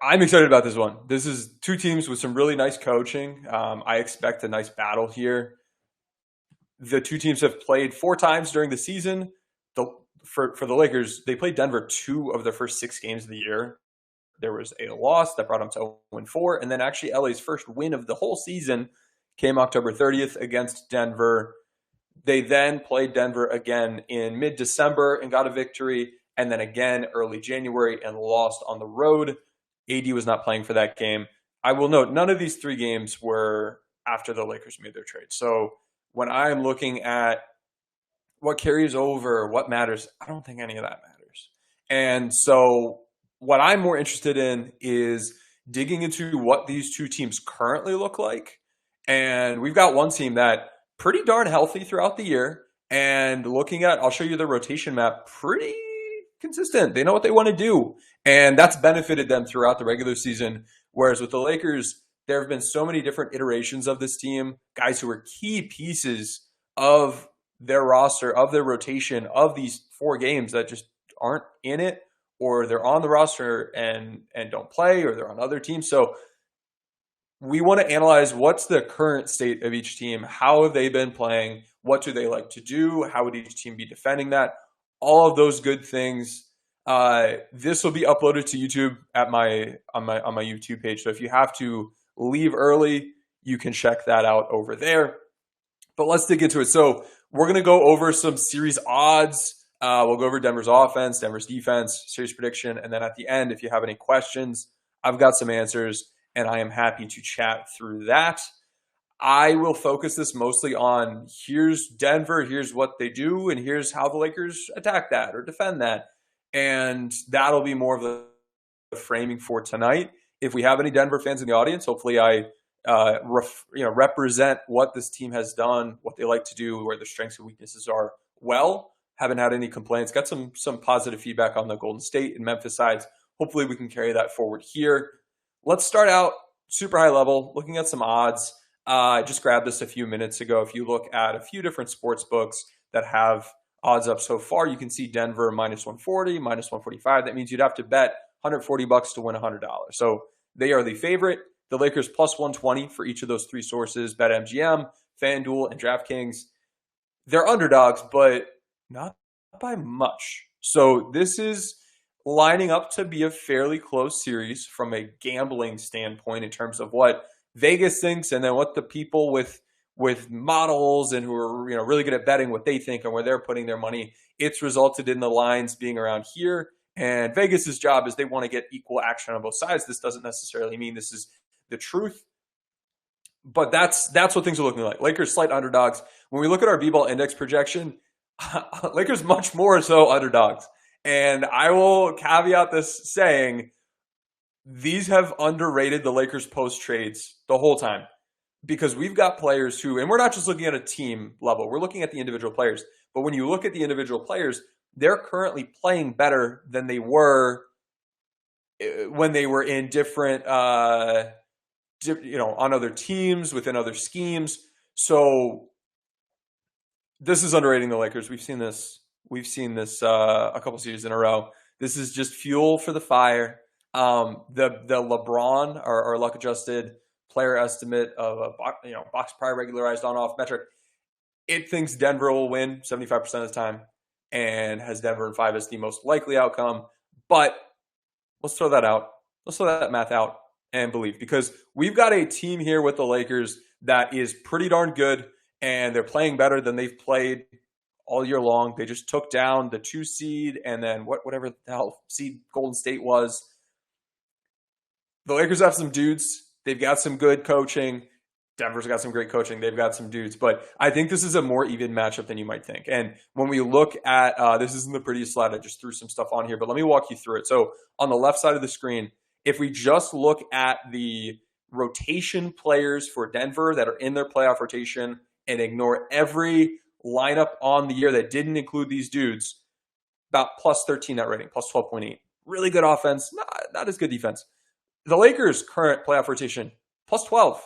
I'm excited about this one. This is two teams with some really nice coaching. I expect a nice battle here. The two teams have played four times during the season. The, for the Lakers, they played Denver two of their first six games of the year. There was a loss that brought them to 0-4, and then actually LA's first win of the whole season came October 30th against Denver. They then played Denver again in mid-December and got a victory, and then again early January and lost on the road. AD was not playing for that game. I will note none of these three games were after the Lakers made their trade. So when I'm looking at what carries over, what matters, I don't think any of that matters. And so what I'm more interested in is digging into what these two teams currently look like. And we've got one team that pretty darn healthy throughout the year. And looking at, I'll show you the rotation map, pretty consistent. They know what they want to do. And that's benefited them throughout the regular season. Whereas with the Lakers, there have been so many different iterations of this team, guys who are key pieces of their roster, of their rotation, of these four games that just aren't in it, or they're on the roster and don't play, or they're on other teams. So we want to analyze what's the current state of each team, how have they been playing, what do they like to do, how would each team be defending that, all of those good things. This will be uploaded to YouTube at on my YouTube page. So if you have to leave early, you can check that out over there. But let's dig into it. So we're going to go over some series odds. We'll go over Denver's offense, Denver's defense, series prediction. And then at the end, if you have any questions, I've got some answers and I am happy to chat through that. I will focus this mostly on here's Denver, here's what they do, and here's how the Lakers attack that or defend that. And that'll be more of the framing for tonight. If we have any Denver fans in the audience, hopefully I represent what this team has done, what they like to do, where their strengths and weaknesses are. Well, haven't had any complaints. Got some positive feedback on the Golden State and Memphis sides. Hopefully we can carry that forward here. Let's start out super high level, looking at some odds. I just grabbed this a few minutes ago. If you look at a few different sports books that have odds up so far, you can see Denver minus 140, minus 145. That means you'd have to bet $140 to win $100. So they are the favorite. The Lakers plus 120 for each of those three sources, BetMGM, FanDuel, and DraftKings. They're underdogs, but not by much. So this is lining up to be a fairly close series from a gambling standpoint in terms of what Vegas thinks and then what the people with models and who are really good at betting what they think and where they're putting their money. It's resulted in the lines being around here. And Vegas's job is they want to get equal action on both sides. This doesn't necessarily mean this is the truth, but that's what things are looking like. Lakers slight underdogs. When we look at our B-ball index projection, Lakers much more so underdogs. And I will caveat this saying these have underrated the Lakers post trades the whole time because we've got players who, and we're not just looking at a team level, we're looking at the individual players. But when you look at the individual players, they're currently playing better than they were when they were in different, on other teams, within other schemes. So this is underrating the Lakers. We've seen this a couple series in a row. This is just fuel for the fire. The LeBron, our luck adjusted player estimate of a box prior regularized on off metric, it thinks Denver will win 75% of the time and has Denver in 5 as the most likely outcome. But let's throw that out. Let's throw that math out and believe, because we've got a team here with the Lakers that is pretty darn good and they're playing better than they've played all year long. They just took down the 2 seed and then whatever the hell seed Golden State was. The Lakers have some dudes. They've got some good coaching. Denver's got some great coaching. They've got some dudes. But I think this is a more even matchup than you might think. And when we look at this isn't the prettiest slide. I just threw some stuff on here, but let me walk you through it. So on the left side of the screen, if we just look at the rotation players for Denver that are in their playoff rotation and ignore every lineup on the year that didn't include these dudes, about plus 13 net rating, plus 12.8. Really good offense, not as good defense. The Lakers' current playoff rotation, plus 12.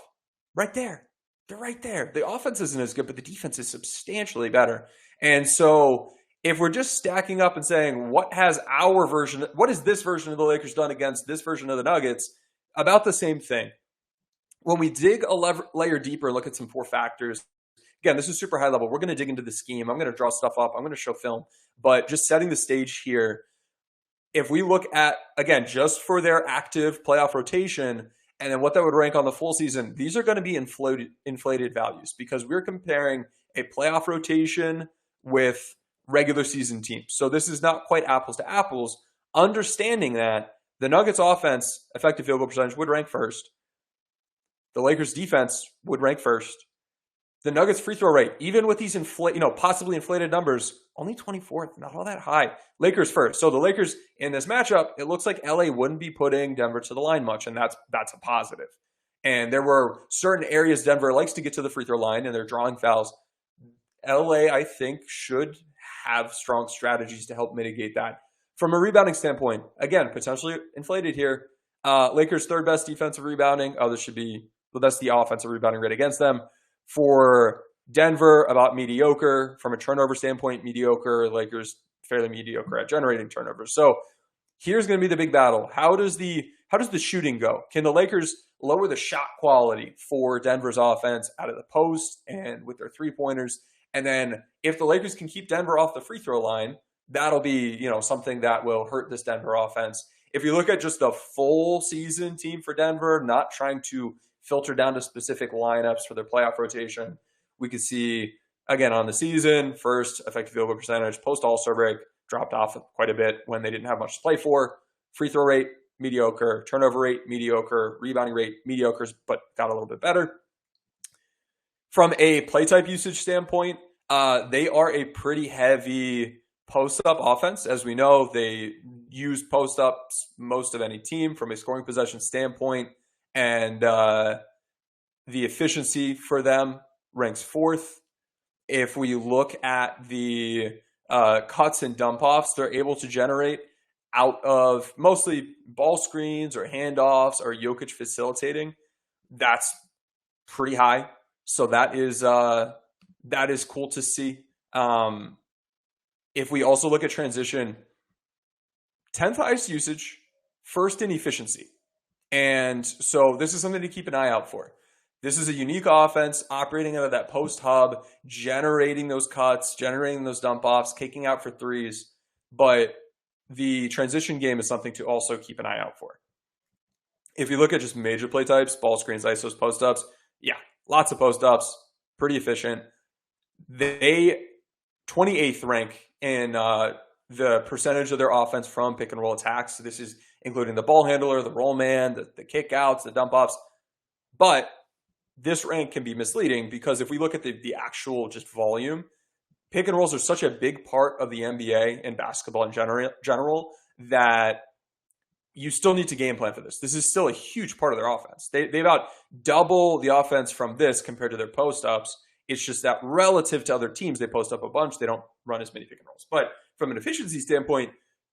Right there. They're right there. The offense isn't as good, but the defense is substantially better. And so if we're just stacking up and saying, what is this version of the Lakers done against this version of the Nuggets? About the same thing. When we dig a layer deeper and look at some 4 factors, again, this is super high level. We're going to dig into the scheme. I'm going to draw stuff up. I'm going to show film. But just setting the stage here, if we look at, again, just for their active playoff rotation, and then what that would rank on the full season, these are going to be inflated values because we're comparing a playoff rotation with regular season teams. So this is not quite apples to apples. Understanding that the Nuggets offense, effective field goal percentage, would rank first. The Lakers defense would rank first. The Nuggets free throw rate, even with these possibly inflated numbers, only 24th, not all that high. Lakers first. So the Lakers in this matchup, it looks like LA wouldn't be putting Denver to the line much, and that's a positive. And there were certain areas Denver likes to get to the free throw line, and they're drawing fouls. LA, I think, should have strong strategies to help mitigate that. From a rebounding standpoint, again, potentially inflated here. Lakers' third best defensive rebounding. That's the offensive rebounding rate against them. For Denver, about mediocre. From a turnover standpoint, mediocre. Lakers fairly mediocre at generating turnovers. So here's going to be the big battle. How does the shooting go? Can the Lakers lower the shot quality for Denver's offense out of the post and with their 3-pointers? And then if the Lakers can keep Denver off the free throw line, that'll be, something that will hurt this Denver offense. If you look at just the full season team for Denver, not trying to filter down to specific lineups for their playoff rotation, we could see, again, on the season, first effective field goal percentage, post All-Star break, dropped off quite a bit when they didn't have much to play for. Free throw rate, mediocre. Turnover rate, mediocre. Rebounding rate, mediocre, but got a little bit better. From a play type usage standpoint, they are a pretty heavy post-up offense. As we know, they use post-ups most of any team from a scoring possession standpoint, and the efficiency for them ranks 4th. If we look at the cuts and dump-offs they're able to generate out of mostly ball screens or handoffs or Jokic facilitating, that's pretty high. So that is cool to see. If we also look at transition, 10th highest usage, first in efficiency. And so this is something to keep an eye out for. This is a unique offense operating out of that post hub, generating those cuts, generating those dump offs, kicking out for threes. But the transition game is something to also keep an eye out for. If you look at just major play types, ball screens, ISOs, post ups, yeah, lots of post ups, pretty efficient. They 28th rank in the percentage of their offense from pick and roll attacks. So this is including the ball handler, the roll man, the kick outs, the dump offs. But this rank can be misleading because if we look at the actual just volume, pick and rolls are such a big part of the NBA and basketball in general that you still need to game plan for this. This is still a huge part of their offense. They about double the offense from this compared to their post-ups. It's just that relative to other teams, they post up a bunch. They don't run as many pick and rolls. But from an efficiency standpoint,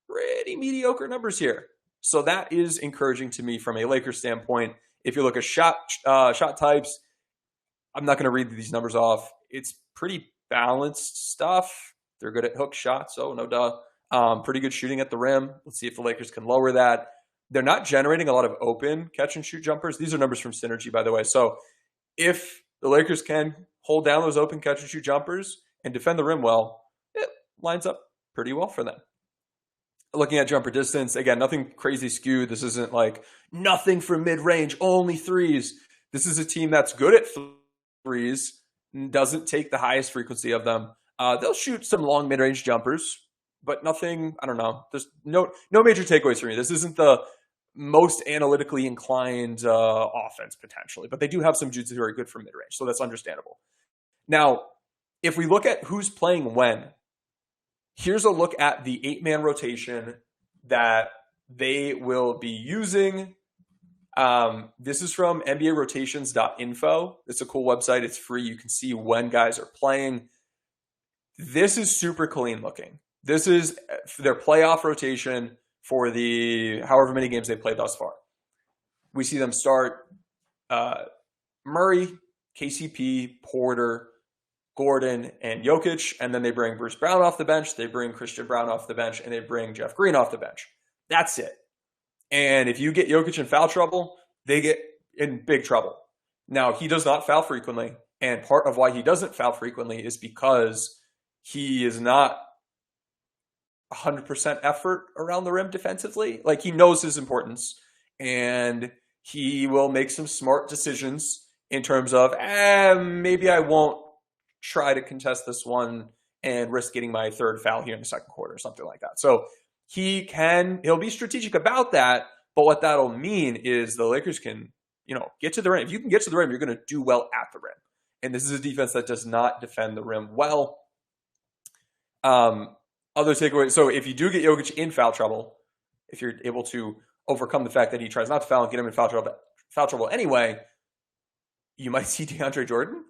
pretty mediocre numbers here. So that is encouraging to me from a Lakers standpoint. If you look at shot types, I'm not going to read these numbers off. It's pretty balanced stuff. They're good at hook shots, so no duh. Pretty good shooting at the rim. Let's see if the Lakers can lower that. They're not generating a lot of open catch and shoot jumpers. These are numbers from Synergy, by the way. So if the Lakers can hold down those open catch and shoot jumpers and defend the rim well, it lines up pretty well for them. Looking at jumper distance, again, nothing crazy skewed. This isn't like nothing from mid-range, only threes. This is a team that's good at threes, doesn't take the highest frequency of them. They'll shoot some long mid-range jumpers, but nothing, I don't know. There's no major takeaways for me. This isn't the most analytically inclined offense potentially, but they do have some dudes who are good for mid-range, so that's understandable. Now, if we look at who's playing when, here's a look at the 8-man rotation that they will be using. This is from NBArotations.info. It's a cool website. It's free. You can see when guys are playing. This is super clean looking. This is their playoff rotation for the however many games they played thus far. We see them start Murray, KCP, Porter, Gordon, and Jokic, and then they bring Bruce Brown off the bench, they bring Christian Brown off the bench, and they bring Jeff Green off the bench. That's it. And if you get Jokic in foul trouble, they get in big trouble. Now, he does not foul frequently, and part of why he doesn't foul frequently is because he is not 100% effort around the rim defensively. Like, he knows his importance, and he will make some smart decisions in terms of, maybe I won't try to contest this one and risk getting my third foul here in the second quarter or something like that. So he'll be strategic about that, but what that'll mean is the Lakers can, get to the rim. If you can get to the rim, you're going to do well at the rim. And this is a defense that does not defend the rim well. Other takeaways. So if you do get Jokic in foul trouble, if you're able to overcome the fact that he tries not to foul and get him in foul trouble anyway, you might see DeAndre Jordan.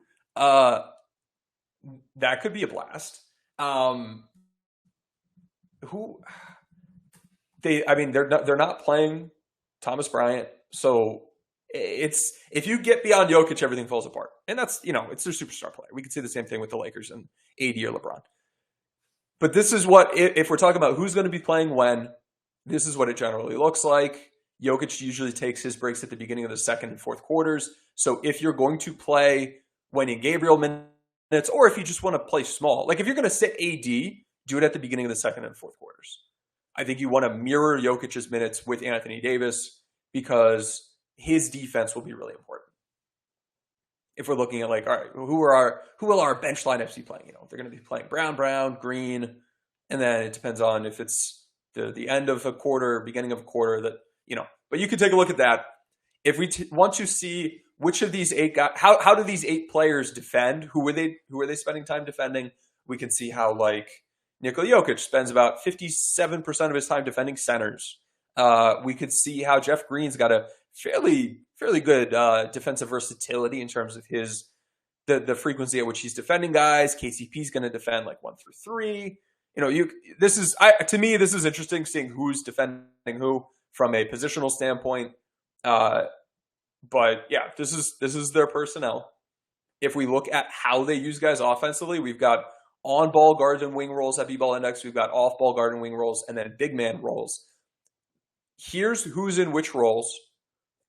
That could be a blast. They're not playing Thomas Bryant, so if you get beyond Jokic, everything falls apart, and that's it's their superstar player. We could say the same thing with the Lakers and AD or LeBron. But this is what, if we're talking about who's going to be playing when, this is what it generally looks like. Jokic usually takes his breaks at the beginning of the second and fourth quarters. So if you're going to play Wendy Gabriel minutes, or if you just want to play small, like if you're going to sit AD, do it at the beginning of the second and fourth quarters. I think you want to mirror Jokic's minutes with Anthony Davis because his defense will be really important. If we're looking at all right, who will our bench lineups be playing? They're going to be playing Brown, Green, and then it depends on if it's the end of a quarter, beginning of a quarter but you could take a look at that. If we want to see which of these 8 guys, how do these 8 players defend? Who are they spending time defending? We can see how Nikola Jokic spends about 57% of his time defending centers. We could see how Jeff Green's got a fairly good defensive versatility in terms of the frequency at which he's defending guys. KCP's going to defend 1 through 3. To me, this is interesting, seeing who's defending who from a positional standpoint. But yeah, this is their personnel. If we look at how they use guys offensively, we've got on-ball guard and wing roles at B-ball index. We've got off-ball guard and wing roles, and then big man roles. Here's who's in which roles,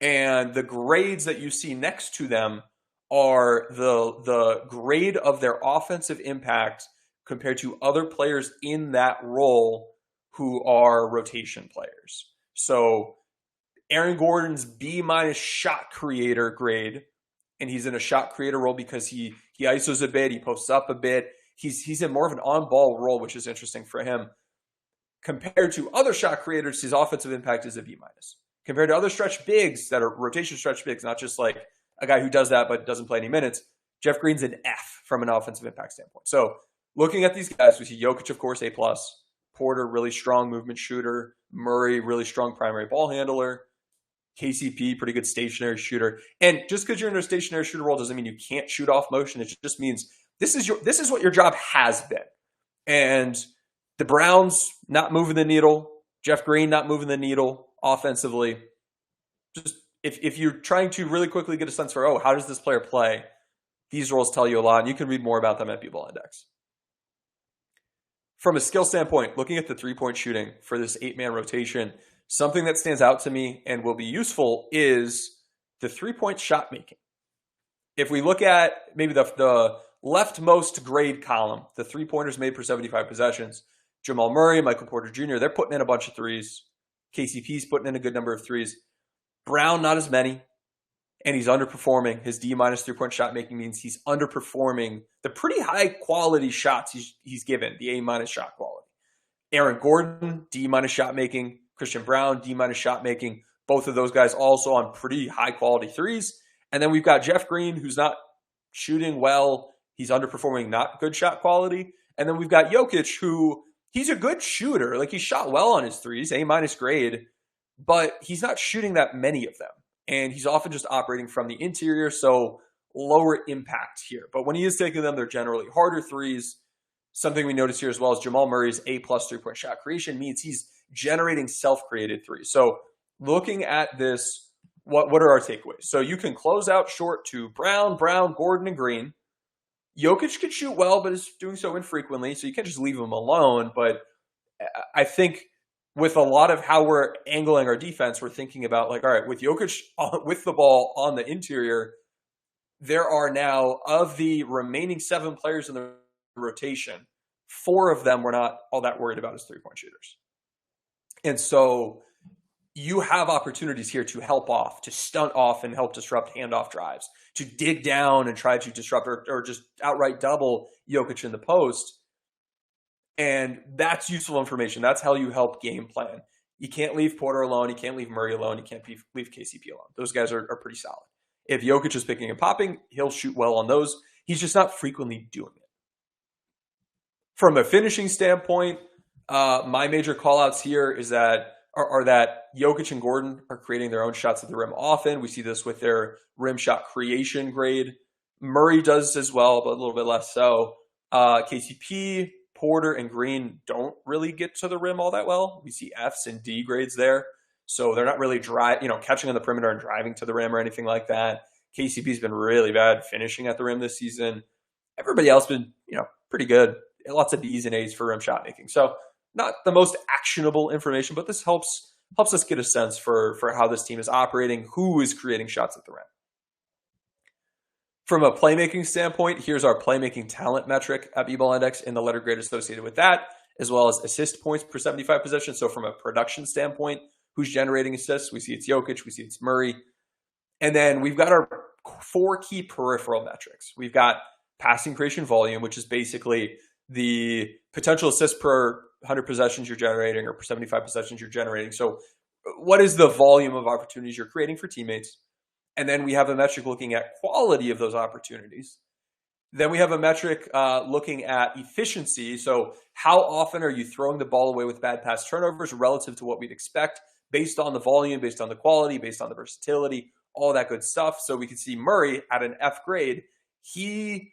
and the grades that you see next to them are the grade of their offensive impact compared to other players in that role who are rotation players. So Aaron Gordon's B- shot creator grade, and he's in a shot creator role because he ISOs a bit, he posts up a bit. He's in more of an on-ball role, which is interesting for him. Compared to other shot creators, his offensive impact is a B-. Compared to other stretch bigs that are rotation stretch bigs, not just a guy who does that but doesn't play any minutes, Jeff Green's an F from an offensive impact standpoint. So looking at these guys, we see Jokic, of course, A+. Porter, really strong movement shooter. Murray, really strong primary ball handler. KCP, pretty good stationary shooter. And just because you're in a stationary shooter role doesn't mean you can't shoot off motion. It just means this is what your job has been. And the Browns not moving the needle, Jeff Green not moving the needle offensively. Just if you're trying to really quickly get a sense for, how does this player play? These roles tell you a lot, and you can read more about them at B-ball index. From a skill standpoint, looking at the three-point shooting for this 8-man rotation, something that stands out to me and will be useful is the three-point shot making. If we look at maybe the leftmost grade column, the three-pointers made per 75 possessions, Jamal Murray, Michael Porter Jr., they're putting in a bunch of threes. KCP's putting in a good number of threes. Brown, not as many, and he's underperforming. His D- three-point shot making means he's underperforming the pretty high-quality shots he's given, the A- shot quality. Aaron Gordon, D- shot making. Christian Brown, D- shot making. Both of those guys also on pretty high-quality threes. And then we've got Jeff Green, who's not shooting well. He's underperforming, not good shot quality. And then we've got Jokic, who he's a good shooter. He shot well on his threes, A- grade, but he's not shooting that many of them. And he's often just operating from the interior, so lower impact here. But when he is taking them, they're generally harder threes. Something we notice here as well is Jamal Murray's A+ three-point shot creation means he's generating self-created threes. So looking at this, what are our takeaways? So you can close out short to Brown, Gordon, and Green. Jokic can shoot well, but is doing so infrequently, so you can't just leave him alone. But I think with a lot of how we're angling our defense, we're thinking about like, all right, with Jokic with the ball on the interior, there are now, of the remaining 7 players in the rotation, 4 of them we're not all that worried about as 3-point shooters. And so you have opportunities here to help off, to stunt off and help disrupt handoff drives, to dig down and try to disrupt or just outright double Jokic in the post. And that's useful information. That's how you help game plan. You can't leave Porter alone. You can't leave Murray alone. You can't leave KCP alone. Those guys are pretty solid. If Jokic is picking and popping, he'll shoot well on those. He's just not frequently doing it. From a finishing standpoint, my major callouts here is that are that Jokic and Gordon are creating their own shots at the rim often. We see this with their rim shot creation grade. Murray does as well, but a little bit less so. KCP, Porter, and Green don't really get to the rim all that well. We see Fs and D grades there. So they're not really catching on the perimeter and driving to the rim or anything like that. KCP's been really bad finishing at the rim this season. Everybody else been, pretty good. Lots of Bs and As for rim shot making. So not the most actionable information, but this helps us get a sense for how this team is operating, who is creating shots at the rim. From a playmaking standpoint, here's our playmaking talent metric at B-Ball Index and the letter grade associated with that, as well as assist points per 75 possessions. So from a production standpoint, who's generating assists? We see it's Jokic, we see it's Murray. And then we've got our 4 key peripheral metrics. We've got passing creation volume, which is basically the potential assists per 100 possessions you're generating or per 75 possessions you're generating. So what is the volume of opportunities you're creating for teammates? And then we have a metric looking at quality of those opportunities. Then we have a metric looking at efficiency. So how often are you throwing the ball away with bad pass turnovers relative to what we'd expect based on the volume, based on the quality, based on the versatility, all that good stuff. So we can see Murray at an F grade. He's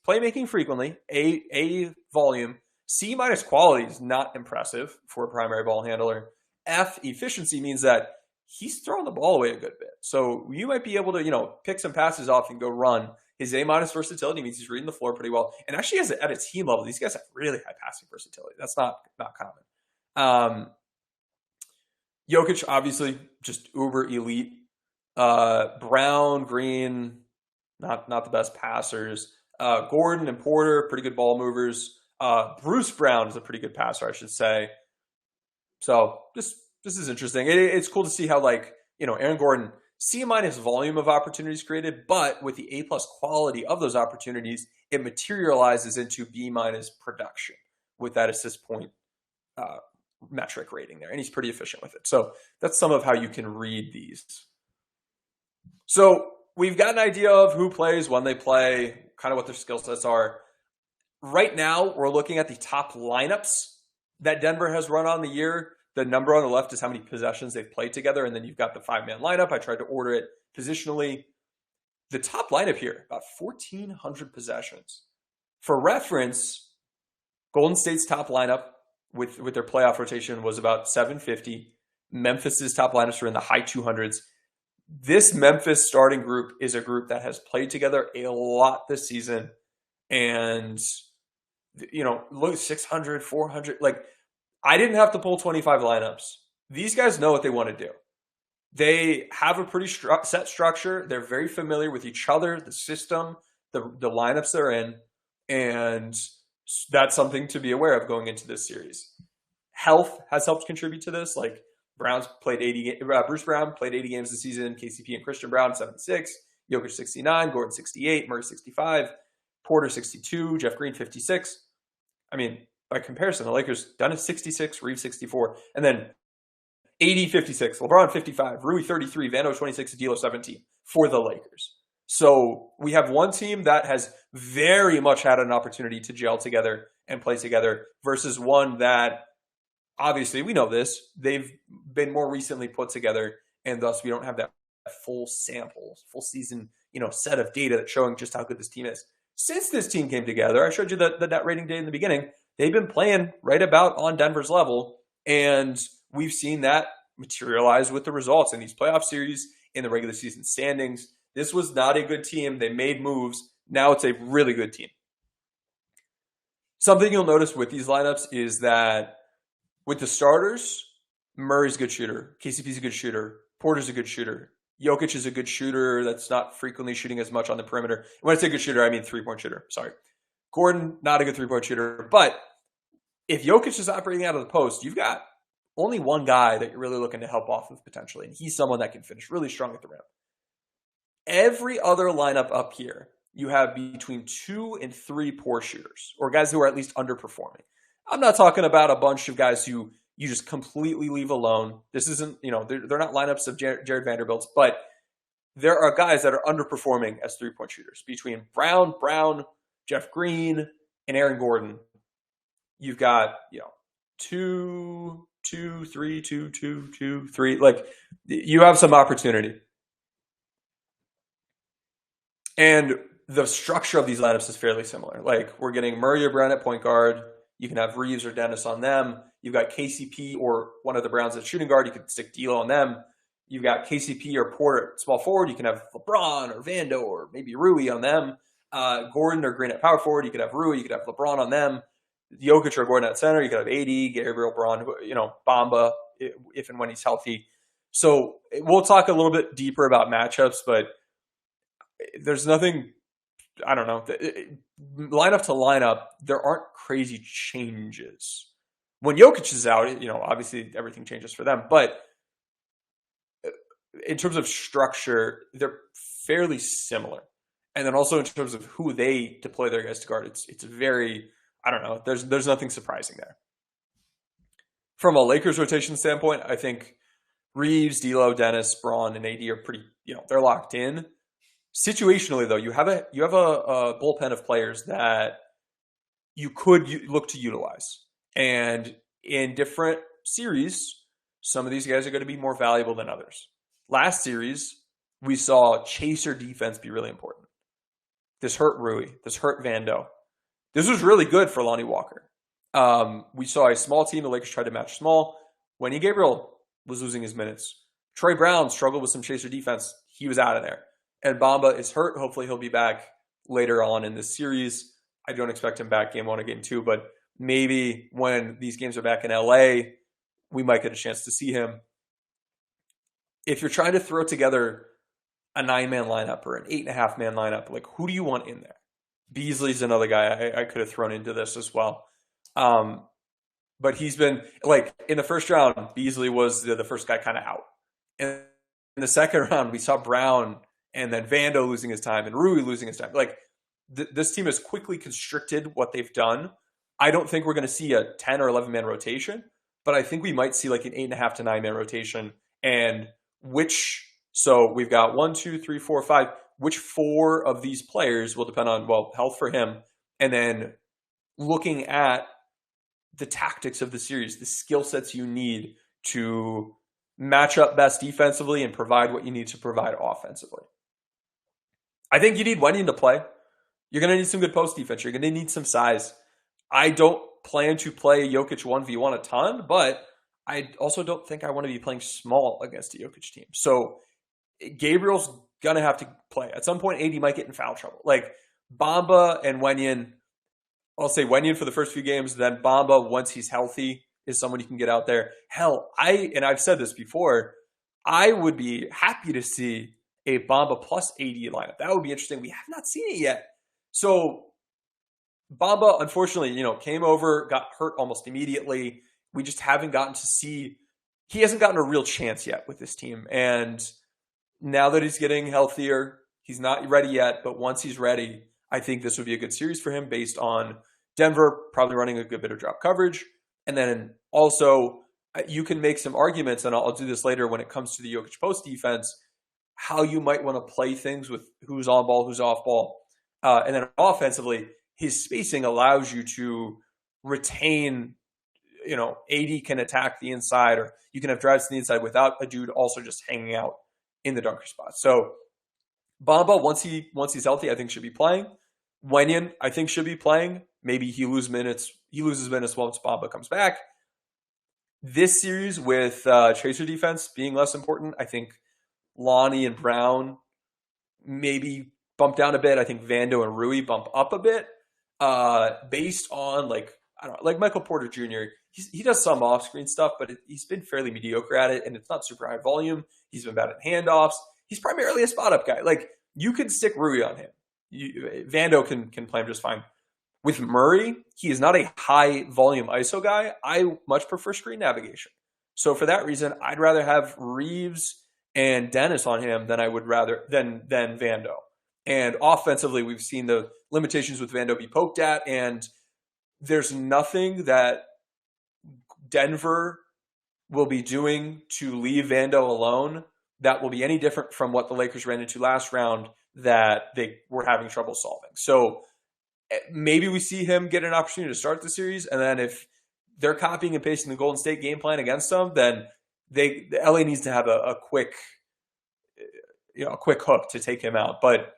playmaking frequently, A volume. C minus quality is not impressive for a primary ball handler. F efficiency means that he's throwing the ball away a good bit. So you might be able to, pick some passes off and go run. His A minus versatility means he's reading the floor pretty well. And actually, at a team level, these guys have really high passing versatility. That's not common. Jokic, obviously, just uber elite. Brown, Green, not the best passers. Gordon and Porter, pretty good ball movers. Bruce Brown is a pretty good passer, I should say. So this is interesting. It's cool to see how Aaron Gordon, C minus volume of opportunities created, but with the A plus quality of those opportunities, it materializes into B minus production with that assist point metric rating there. And he's pretty efficient with it. So that's some of how you can read these. So we've got an idea of who plays, when they play, kind of what their skill sets are. Right now, we're looking at the top lineups that Denver has run on the year. The number on the left is how many possessions they've played together, and then you've got the 5-man lineup. I tried to order it positionally. The top lineup here, about 1,400 possessions. For reference, Golden State's top lineup with their playoff rotation was about 750. Memphis's top lineups are in the high 200s. This Memphis starting group is a group that has played together a lot this season. And, look, 600, 400. I didn't have to pull 25 lineups. These guys know what they want to do. They have a pretty set structure. They're very familiar with each other, the system, the lineups they're in. And that's something to be aware of going into this series. Health has helped contribute to this. Bruce Brown played 80 games this season. KCP and Christian Brown, 76. Jokic, 69. Gordon, 68. Murray, 65. Porter, 62. Jeff Green, 56. By comparison, the Lakers done it 66, Reeves 64, and then 80, 56, LeBron 55, Rui 33, Vando 26, D'Lo 17 for the Lakers. So we have one team that has very much had an opportunity to gel together and play together versus one that, obviously, we know this, they've been more recently put together, and thus we don't have that full sample, full season, set of data that's showing just how good this team is. Since this team came together, I showed you the net rating data in the beginning. They've been playing right about on Denver's level, and we've seen that materialize with the results in these playoff series, in the regular season standings. This was not a good team. They made moves. Now it's a really good team. Something you'll notice with these lineups is that with the starters, Murray's a good shooter. KCP's a good shooter. Porter's a good shooter. Jokic is a good shooter that's not frequently shooting as much on the perimeter. When I say good shooter, I mean three-point shooter. Sorry. Gordon, not a good three-point shooter. But if Jokic is operating out of the post, you've got only one guy that you're really looking to help off of potentially, and he's someone that can finish really strong at the rim. Every other lineup up here, you have between 2 and 3 poor shooters, or guys who are at least underperforming. I'm not talking about a bunch of guys who you just completely leave alone. This isn't, they're not lineups of Jared Vanderbilt's, but there are guys that are underperforming as three-point shooters. Between Brown, Jeff Green, and Aaron Gordon, you've got, 2, 3, 2, 2, 2, 3. Like, you have some opportunity. And the structure of these lineups is fairly similar. Like, we're getting Murray or Brown at point guard. You can have Reeves or Dennis on them. You've got KCP or one of the Browns at shooting guard. You could stick D'Lo on them. You've got KCP or Porter at small forward. You can have LeBron or Vando or maybe Rui on them. Gordon or Green at power forward. You could have Rui. You could have LeBron on them. Jokic or Gordon at center. You could have AD, Gabriel Braun, Bamba if and when he's healthy. So we'll talk a little bit deeper about matchups, but there's nothing, I don't know, lineup to lineup, there aren't crazy changes. When Jokic is out, obviously everything changes for them. But in terms of structure, they're fairly similar. And then also in terms of who they deploy their guys to guard, it's very, I don't know, there's nothing surprising there. From a Lakers rotation standpoint, I think Reeves, D'Lo, Dennis, Braun, and AD are pretty, they're locked in. Situationally, though, you have a bullpen of players that you could look to utilize. And in different series, some of these guys are going to be more valuable than others. Last series, we saw chaser defense be really important. This hurt Rui. This hurt Vando. This was really good for Lonnie Walker. We saw a small team. The Lakers tried to match small. Wendy Gabriel was losing his minutes. Troy Brown struggled with some chaser defense. He was out of there. And Bamba is hurt. Hopefully he'll be back later on in this series. I don't expect him back game 1 or game 2, but maybe when these games are back in LA, we might get a chance to see him. If you're trying to throw together a 9-man lineup or an 8.5-man lineup, like, who do you want in there? Beasley's another guy I could have thrown into this as well. But he's been, like, in the first round, Beasley was the first guy kind of out. And in the second round, we saw Brown and then Vando losing his time and Rui losing his time. Like, this team has quickly constricted what they've done. I don't think we're going to see a 10 or 11-man rotation, but I think we might see like an 8.5 to 9-man rotation. And so we've got 1, 2, 3, 4, 5. Which 4 of these players will depend on, health for him. And then looking at the tactics of the series, the skill sets you need to match up best defensively and provide what you need to provide offensively. I think you need Wenyen to play. You're going to need some good post defense. You're going to need some size. I don't plan to play Jokic 1v1 a ton, but I also don't think I want to be playing small against a Jokic team. So Gabriel's going to have to play. At some point, AD might get in foul trouble. Like, Bamba and Wenyen, I'll say Wenyen for the first few games, then Bamba, once he's healthy, is someone you can get out there. Hell, I've said this before, I would be happy to see a Bamba plus AD lineup. That would be interesting. We have not seen it yet. So Bamba, unfortunately, came over, got hurt almost immediately. We just haven't gotten to see, he hasn't gotten a real chance yet with this team. And now that he's getting healthier, he's not ready yet, but once he's ready, I think this would be a good series for him based on Denver probably running a good bit of drop coverage. And then also, you can make some arguments, and I'll do this later when it comes to the Jokic post defense, how you might want to play things with who's on ball, who's off ball. And then offensively, his spacing allows you to retain, AD can attack the inside, or you can have drives to the inside without a dude also just hanging out in the dunker spot. So Bamba, once he's healthy, I think should be playing. Wenyen, I think should be playing. Maybe he loses minutes once Bamba comes back. This series with chaser defense being less important, I think Lonnie and Brown maybe bump down a bit. I think Vando and Rui bump up a bit, based on like, I don't know, like Michael Porter Jr. He does some off-screen stuff, but he's been fairly mediocre at it, and it's not super high volume. He's been bad at handoffs. He's primarily a spot-up guy. Like, you can stick Rui on him. Vando can play him just fine. With Murray, he is not a high-volume ISO guy. I much prefer screen navigation. So for that reason, I'd rather have Reeves and Dennis on him than I would rather than Vando. And offensively, we've seen the limitations with Vando be poked at, and there's nothing that Denver will be doing to leave Vando alone that will be any different from what the Lakers ran into last round that they were having trouble solving. So maybe we see him get an opportunity to start the series, and then if they're copying and pasting the Golden State game plan against them, then LA needs to have a quick hook to take him out. But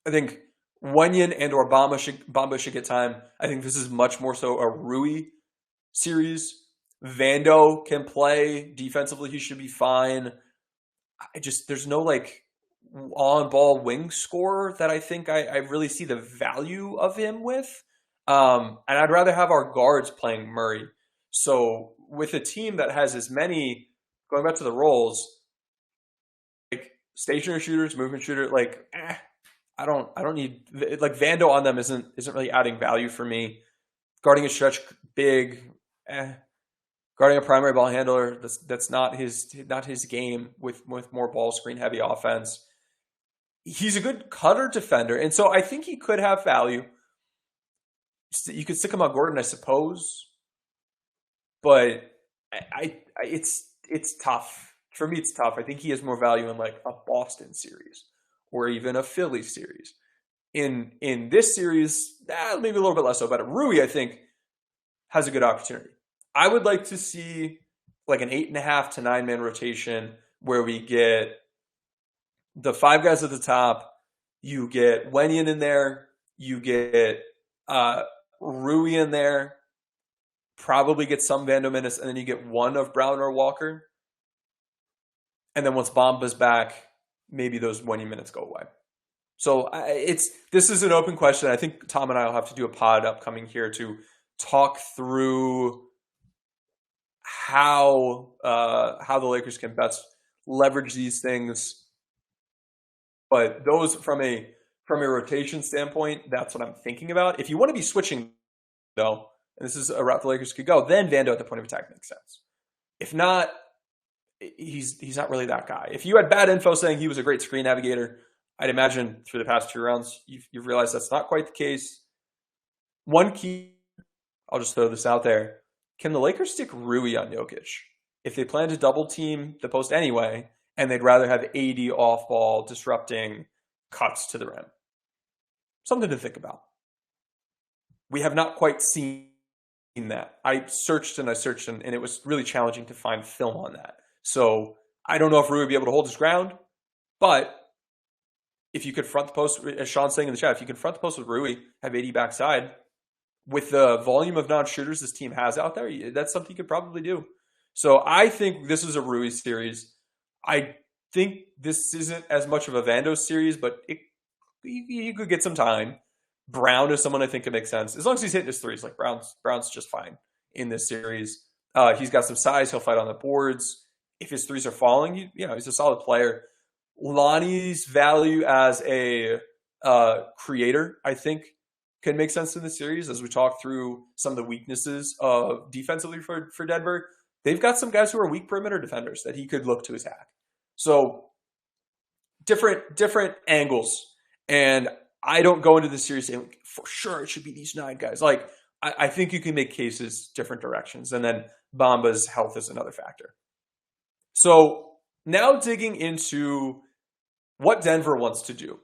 I think Wenyen and or Bamba should get time. I think this is much more so a Rui series. Vando can play defensively; he should be fine. There's no like on-ball wing scorer that I think I really see the value of him with. And I'd rather have our guards playing Murray. So with a team that has as many, going back to the roles, like stationary shooters, movement shooter, like I don't need, like Vando on them isn't really adding value for me. Guarding a stretch big, guarding a primary ball handler, that's not his game with more ball screen heavy offense. He's a good cutter defender, and so I think he could have value. You could stick him on Gordon, I suppose, but it's tough for me. It's tough. I think he has more value in like a Boston series or even a Philly series. In this series, maybe a little bit less so. But Rui, I think, has a good opportunity. I would like to see like an 8.5 to 9 man rotation where we get the 5 guys at the top. You get Wenyen in there. You get Rui in there. Probably get some Vando minutes, and then you get one of Brown or Walker. And then once Bamba's back, maybe those Wenyen minutes go away. So this is an open question. I think Tom and I will have to do a pod upcoming here to talk through how the Lakers can best leverage these things. But those from a rotation standpoint, that's what I'm thinking about. If you want to be switching, though, and this is a route the Lakers could go, then Vando at the point of attack makes sense. If not, he's not really that guy. If you had bad info saying he was a great screen navigator, I'd imagine through the past 2 rounds, you've realized that's not quite the case. One key, I'll just throw this out there. Can the Lakers stick Rui on Jokic? If they plan to double team the post anyway, and they'd rather have AD off ball disrupting cuts to the rim. Something to think about. We have not quite seen that. I searched and it was really challenging to find film on that. So I don't know if Rui would be able to hold his ground, but if you could front the post, as Sean's saying in the chat, if you can front the post with Rui, have AD backside, with the volume of non-shooters this team has out there, that's something you could probably do. So I think this is a Rui series. I think this isn't as much of a Vando series, but you could get some time. Brown is someone I think could make sense. As long as he's hitting his threes, like Brown's just fine in this series. He's got some size. He'll fight on the boards. If his threes are falling, he's a solid player. Lonnie's value as a creator, I think, can make sense in this series as we talk through some of the weaknesses of defensively for Denver. They've got some guys who are weak perimeter defenders that he could look to attack. So different angles. And I don't go into the series saying for sure it should be these 9 guys. Like I think you can make cases different directions. And then Bamba's health is another factor. So now digging into what Denver wants to do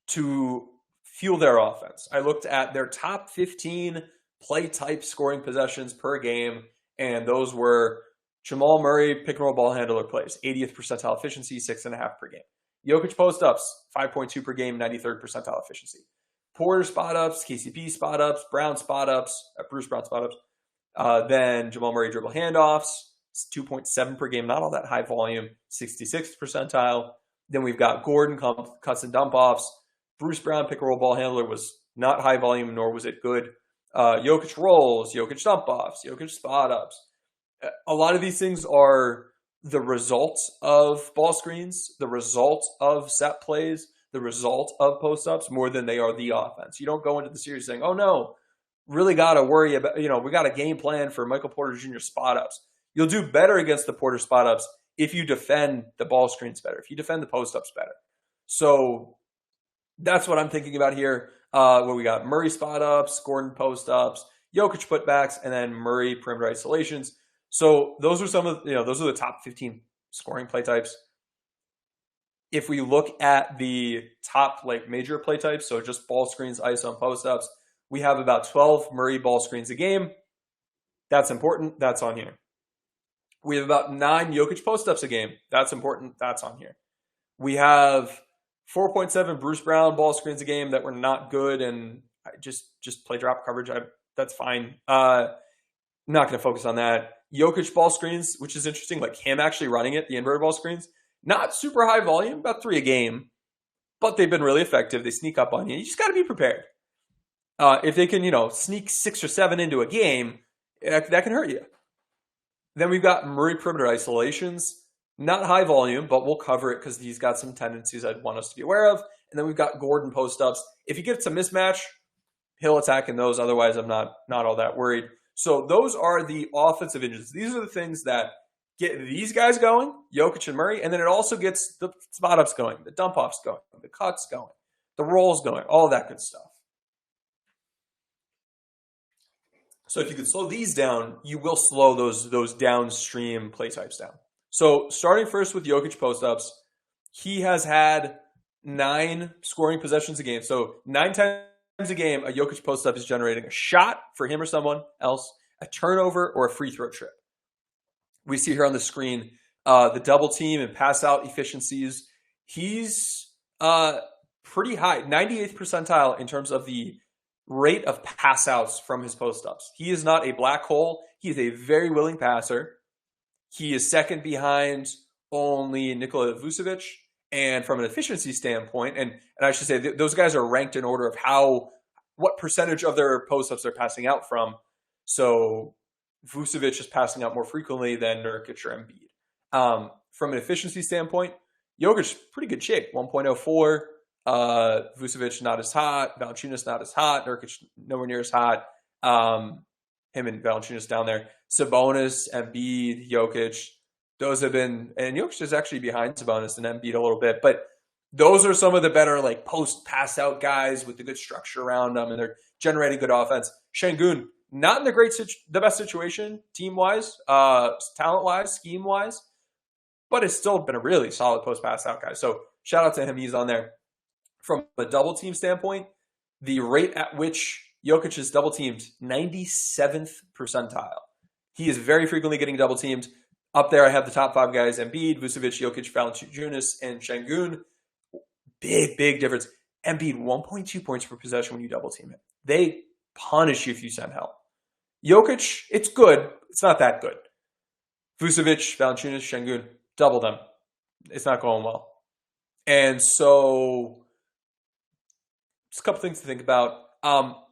to fuel their offense. I looked at their top 15 play type scoring possessions per game, and those were Jamal Murray pick and roll ball handler plays, 80th percentile efficiency, 6.5 per game. Jokic post ups, 5.2 per game, 93rd percentile efficiency. Porter spot ups, KCP spot ups, Brown spot ups, Bruce Brown spot ups. Then Jamal Murray dribble handoffs, 2.7 per game, not all that high volume, 66th percentile. Then we've got Gordon cuts and dump offs, Bruce Brown, pick and roll ball handler, was not high volume, nor was it good. Jokic rolls, Jokic dump offs, Jokic spot ups. A lot of these things are the result of ball screens, the result of set plays, the result of post ups more than they are the offense. You don't go into the series saying, oh no, really got to worry about, we got a game plan for Michael Porter Jr. spot ups. You'll do better against the Porter spot ups if you defend the ball screens better, if you defend the post ups better. So that's what I'm thinking about here. Where we got Murray spot ups, Gordon post ups, Jokic putbacks, and then Murray perimeter isolations. So those are those are the top 15 scoring play types. If we look at the top major play types, so just ball screens, ISO, and post ups, we have about 12 Murray ball screens a game. That's important. That's on here. We have about 9 Jokic post ups a game. That's important. That's on here. We have 4.7 Bruce Brown ball screens a game that were not good, and I just play drop coverage. That's fine. I'm not going to focus on that. Jokic ball screens, which is interesting, like him actually running it, the inverted ball screens, not super high volume, about 3 a game, but they've been really effective. They sneak up on you. You just got to be prepared. If they can, sneak 6 or 7 into a game, that can hurt you. Then we've got Murray perimeter isolations. Not high volume, but we'll cover it because he's got some tendencies I'd want us to be aware of. And then we've got Gordon post-ups. If he gets a mismatch, he'll attack in those. Otherwise, I'm not all that worried. So those are the offensive engines. These are the things that get these guys going, Jokic and Murray, and then it also gets the spot-ups going, the dump-offs going, the cuts going, the rolls going, all that good stuff. So if you could slow these down, you will slow those downstream play types down. So starting first with Jokic post-ups, he has had 9 scoring possessions a game. So 9 times a game, a Jokic post-up is generating a shot for him or someone else, a turnover, or a free throw trip. We see here on the screen the double team and pass out efficiencies. He's pretty high, 98th percentile in terms of the rate of pass outs from his post-ups. He is not a black hole. He is a very willing passer. He is second behind only Nikola Vucevic. And from an efficiency standpoint, and I should say those guys are ranked in order of what percentage of their post-ups they're passing out from. So Vucevic is passing out more frequently than Nurkic or Embiid. From an efficiency standpoint, Jokic's pretty good shape, 1.04. Vucevic not as hot. Valanciunas not as hot. Nurkic nowhere near as hot. Him and Valanciunas down there. Sabonis, Embiid, Jokic. Those have been, and Jokic is actually behind Sabonis and Embiid a little bit, but those are some of the better post pass out guys with the good structure around them, and they're generating good offense. Şengün, not in the best situation team wise, talent wise, scheme wise, but it's still been a really solid post pass out guy. So shout out to him, he's on there. From a double team standpoint, the rate at which Jokic is double teamed, 97th percentile. He is very frequently getting double teamed. Up there, I have the top 5 guys: Embiid, Vucevic, Jokic, Valanciunas, and Şengün. Big difference. Embiid, 1.2 points per possession when you double team it. They punish you if you send help. Jokic, it's good. It's not that good. Vucevic, Valanciunas, Şengün, double them. It's not going well. And so, just a couple things to think about.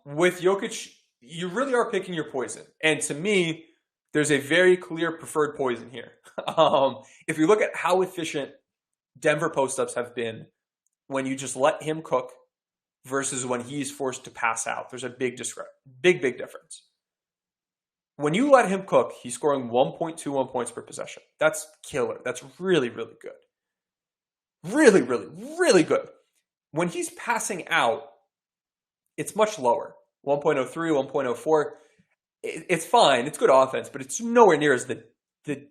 With Jokic, you really are picking your poison. And to me, there's a very clear preferred poison here. If you look at how efficient Denver post-ups have been when you just let him cook versus when he's forced to pass out, there's a big difference. When you let him cook, he's scoring 1.21 points per possession. That's killer. That's really, really good. Really, really, really good. When he's passing out, it's much lower. 1.03, 1.04. It's fine. It's good offense, but it's nowhere near as the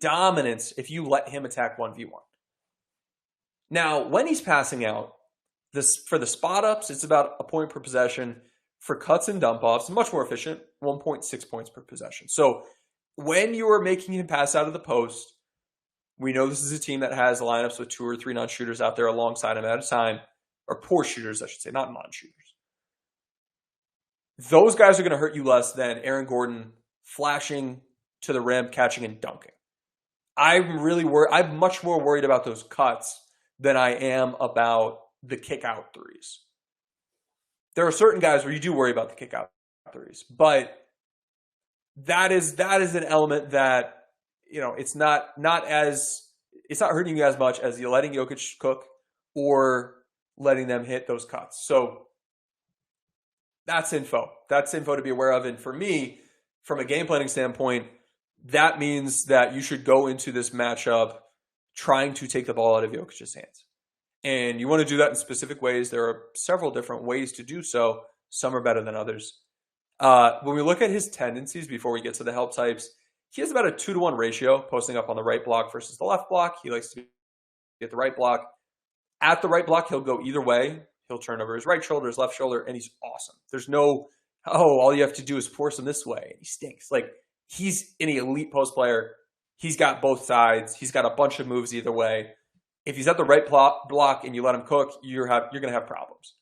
dominance if you let him attack 1v1. Now, when he's passing out, for the spot ups, it's about a point per possession. For cuts and dump offs, much more efficient, 1.6 points per possession. So when you are making him pass out of the post, we know this is a team that has lineups with 2 or 3 non-shooters out there alongside him at a time, or poor shooters, I should say, not non-shooters. Those guys are going to hurt you less than Aaron Gordon flashing to the rim, catching and dunking. I'm much more worried about those cuts than I am about the kick out threes. there are certain guys where you do worry about the kick out threes, but that is an element that, it's not hurting you as much as you letting Jokic cook or letting them hit those cuts. So that's info. That's info to be aware of. And for me, from a game planning standpoint, that means that you should go into this matchup trying to take the ball out of Jokic's hands. And you want to do that in specific ways. There are several different ways to do so. Some are better than others. When we look at his tendencies before we get to the help types, he has about a 2-to-1 ratio posting up on the right block versus the left block. He likes to get the right block. At the right block, he'll go either way. He'll turn over his right shoulder, his left shoulder, and he's awesome. There's no, all you have to do is force him this way, and he stinks. Like, he's an elite post player. He's got both sides. He's got a bunch of moves either way. If he's at the right block and you let him cook, you're going to have problems.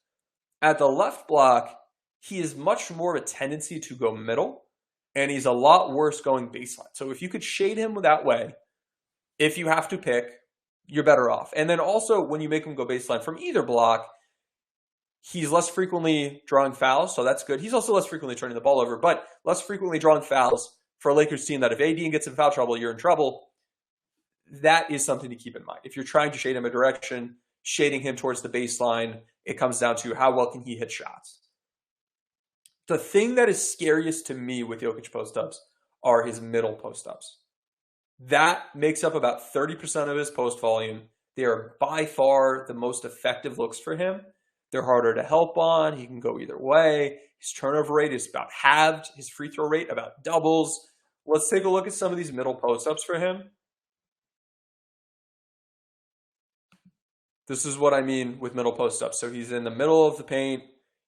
At the left block, he is much more of a tendency to go middle, and he's a lot worse going baseline. So if you could shade him that way, if you have to pick, you're better off. And then also when you make him go baseline from either block, he's less frequently drawing fouls, so that's good. He's also less frequently turning the ball over, but less frequently drawing fouls for a Lakers team that if AD gets in foul trouble, you're in trouble. That is something to keep in mind. If you're trying to shade him a direction, shading him towards the baseline, it comes down to how well can he hit shots. The thing that is scariest to me with Jokic post-ups are his middle post-ups. That makes up about 30% of his post volume. They are by far the most effective looks for him. They're harder to help on. He can go either way. His turnover rate is about halved. His free throw rate about doubles. Let's take a look at some of these middle post-ups for him. This is what I mean with middle post-ups. So he's in the middle of the paint.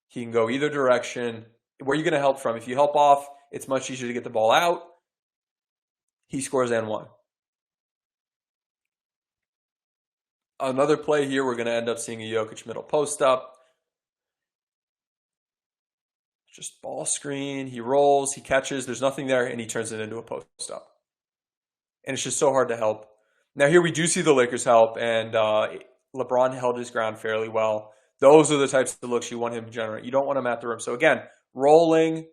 He can go either direction. Where are you going to help from? If you help off, it's much easier to get the ball out. He scores and one. Another play here, we're going to end up seeing a Jokic middle post-up. Just ball screen. He rolls, he catches. There's nothing there, and he turns it into a post-up. And it's just so hard to help. Now here we do see the Lakers help, and LeBron held his ground fairly well. Those are the types of looks you want him to generate. You don't want him at the rim. So again, rolling,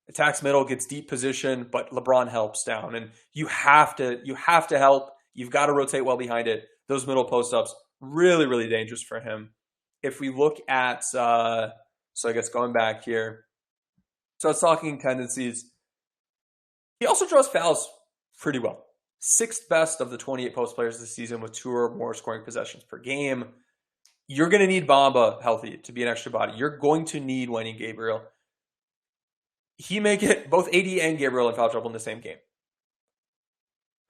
attacks middle, gets deep position, but LeBron helps down. And you have to help. You've got to rotate well behind it. Those middle post-ups, really, really dangerous for him. If we look at, so I guess going back here, so it's talking tendencies. He also draws fouls pretty well. 6th best of the 28 post players this season with 2 or more scoring possessions per game. You're going to need Bamba healthy to be an extra body. You're going to need Wayne and Gabriel. He may get both AD and Gabriel in foul trouble in the same game.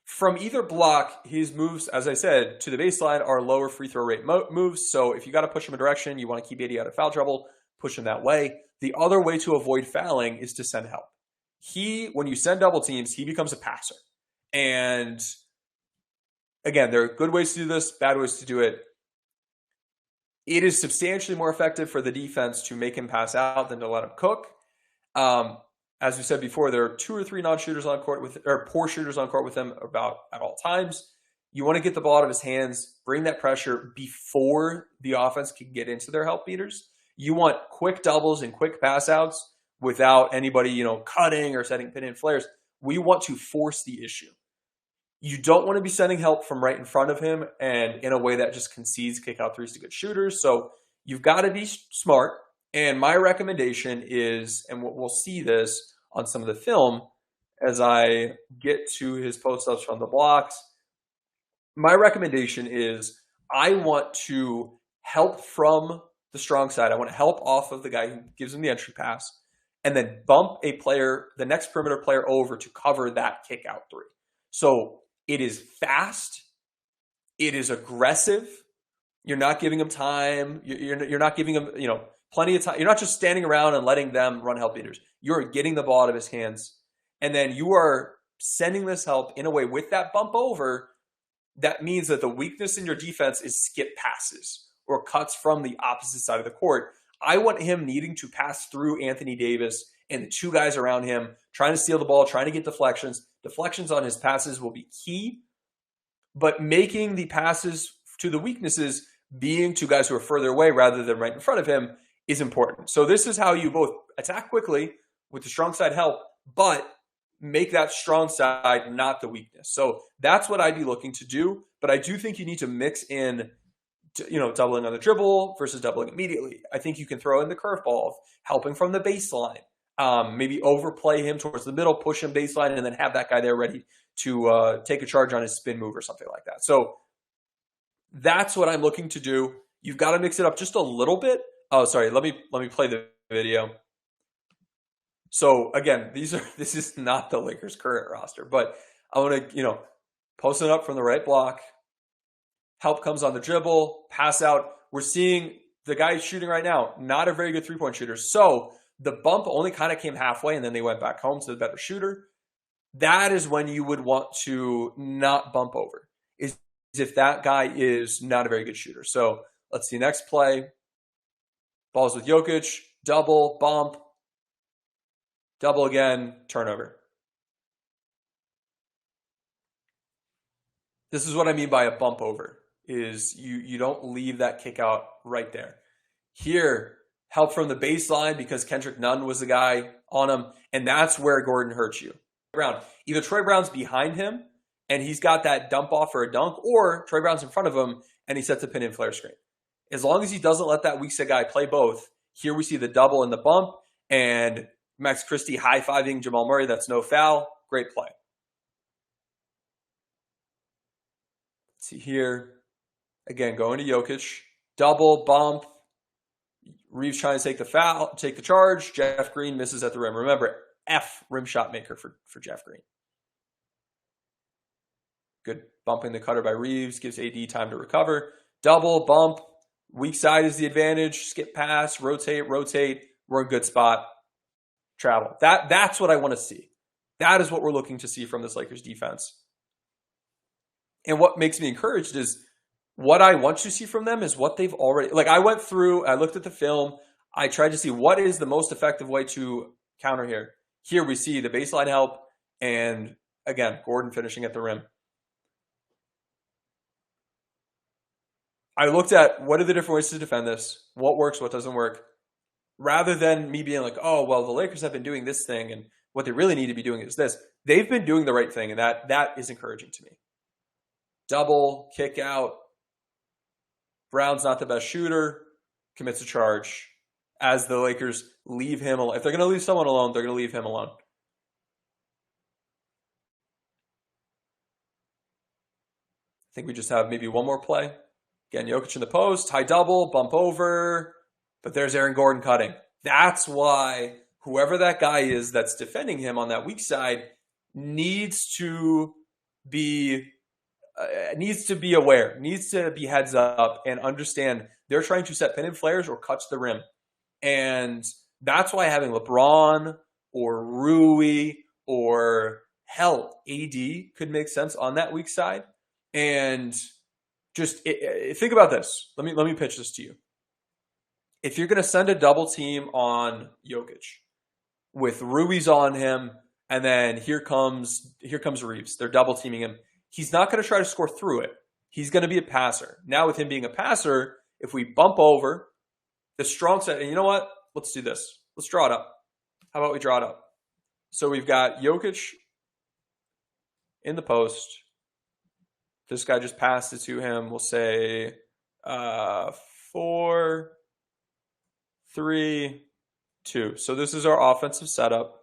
From either block, his moves, as I said, to the baseline are lower free throw rate moves. So if you got to push him a direction, you want to keep AD out of foul trouble, push him that way. The other way to avoid fouling is to send help. When you send double teams, he becomes a passer. And again, there are good ways to do this, bad ways to do it. It is substantially more effective for the defense to make him pass out than to let him cook. As we said before, there are 2 or 3 non-shooters on court or poor shooters on court with him about at all times. You want to get the ball out of his hands, bring that pressure before the offense can get into their help beaters. You want quick doubles and quick pass outs without anybody, cutting or setting pin in flares. We want to force the issue. You don't want to be sending help from right in front of him and in a way that just concedes kick out threes to good shooters. So you've got to be smart. And my recommendation is, and we'll see this on some of the film as I get to his post-ups from the blocks. My recommendation is I want to help from the strong side. I want to help off of the guy who gives him the entry pass and then bump the next perimeter player over to cover that kick out three. So it is fast. It is aggressive. You're not giving him time. You're not giving him, plenty of time. You're not just standing around and letting them run help beaters. You're getting the ball out of his hands. And then you are sending this help in a way with that bump over. That means that the weakness in your defense is skip passes or cuts from the opposite side of the court. I want him needing to pass through Anthony Davis and the 2 guys around him, trying to steal the ball, trying to get deflections. Deflections on his passes will be key, but making the passes to the weaknesses being 2 guys who are further away rather than right in front of him is important. So this is how you both attack quickly with the strong side help, but make that strong side not the weakness. So that's what I'd be looking to do. But I do think you need to mix in, doubling on the dribble versus doubling immediately. I think you can throw in the curveball, helping from the baseline. Maybe overplay him towards the middle, push him baseline, and then have that guy there ready to take a charge on his spin move or something like that. So that's what I'm looking to do. You've got to mix it up just a little bit. Oh, sorry. Let me play the video. So again, this is not the Lakers' current roster, but I want to, post it up from the right block. Help comes on the dribble, pass out. We're seeing the guy shooting right now, not a very good three-point shooter. So the bump only kind of came halfway, and then they went back home to the better shooter. That is when you would want to not bump over, is if that guy is not a very good shooter. So let's see, next play. Balls with Jokic, double, bump, double again, turnover. This is what I mean by a bump over, is you don't leave that kick out right there. Here, help from the baseline because Kendrick Nunn was the guy on him, and that's where Gordon hurts you. Either Troy Brown's behind him and he's got that dump off for a dunk, or Troy Brown's in front of him and he sets a pin and flare screen. As long as he doesn't let that weak set guy play both, here we see the double and the bump, and Max Christie high-fiving Jamal Murray. That's no foul. Great play. Let's see here. Again, going to Jokic. Double, bump. Reeves trying to take the foul, take the charge. Jeff Green misses at the rim. Remember, rim shot maker for Jeff Green. Good bumping the cutter by Reeves. Gives AD time to recover. Double, bump. Weak side is the advantage. Skip pass, rotate. We're in a good spot. Travel. That's what I want to see. That is what we're looking to see from this Lakers defense. And what makes me encouraged is what I want to see from them is what they've already... I went through, I looked at the film, I tried to see what is the most effective way to counter here. Here we see the baseline help, and again, Gordon finishing at the rim. I looked at what are the different ways to defend this, what works, what doesn't work, rather than me being like, oh, well, the Lakers have been doing this thing, and what they really need to be doing is this. They've been doing the right thing, and that is encouraging to me. Double, kick out. Brown's not the best shooter, commits a charge as the Lakers leave him alone. If they're going to leave someone alone, they're going to leave him alone. I think we just have maybe one more play. Again, Jokic in the post, high double, bump over, but there's Aaron Gordon cutting. That's why whoever that guy is that's defending him on that weak side needs to be aware, needs to be heads up and understand they're trying to set pin and flares or cut to the rim. And that's why having LeBron or Rui or hell, AD could make sense on that weak side. And just think about this. Let me pitch this to you. If you're going to send a double team on Jokic with Rui's on him, and then here comes Reeves. They're double teaming him. He's not going to try to score through it. He's going to be a passer. Now with him being a passer, if we bump over the strong side, and you know what? Let's do this. Let's draw it up. How about we draw it up? So we've got Jokic in the post. This guy just passed it to him. We'll say 4, 3, 2. So this is our offensive setup.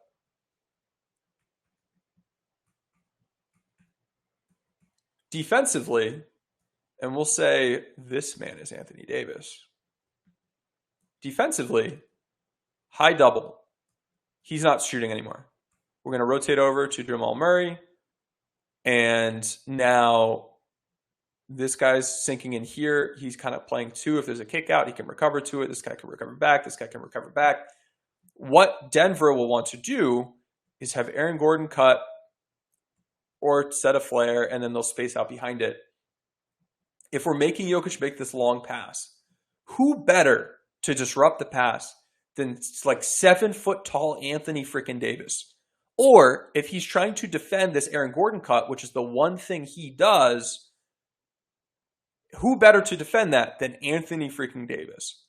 Defensively, and we'll say this man is Anthony Davis. Defensively, high double. He's not shooting anymore. We're going to rotate over to Jamal Murray. And now this guy's sinking in here. He's kind of playing two. If there's a kick out, he can recover to it. This guy can recover back. This guy can recover back. What Denver will want to do is have Aaron Gordon cut or set a flare, and then they'll space out behind it. If we're making Jokic make this long pass, who better to disrupt the pass than 7-foot tall Anthony freaking Davis? Or if he's trying to defend this Aaron Gordon cut, which is the one thing he does, who better to defend that than Anthony freaking Davis?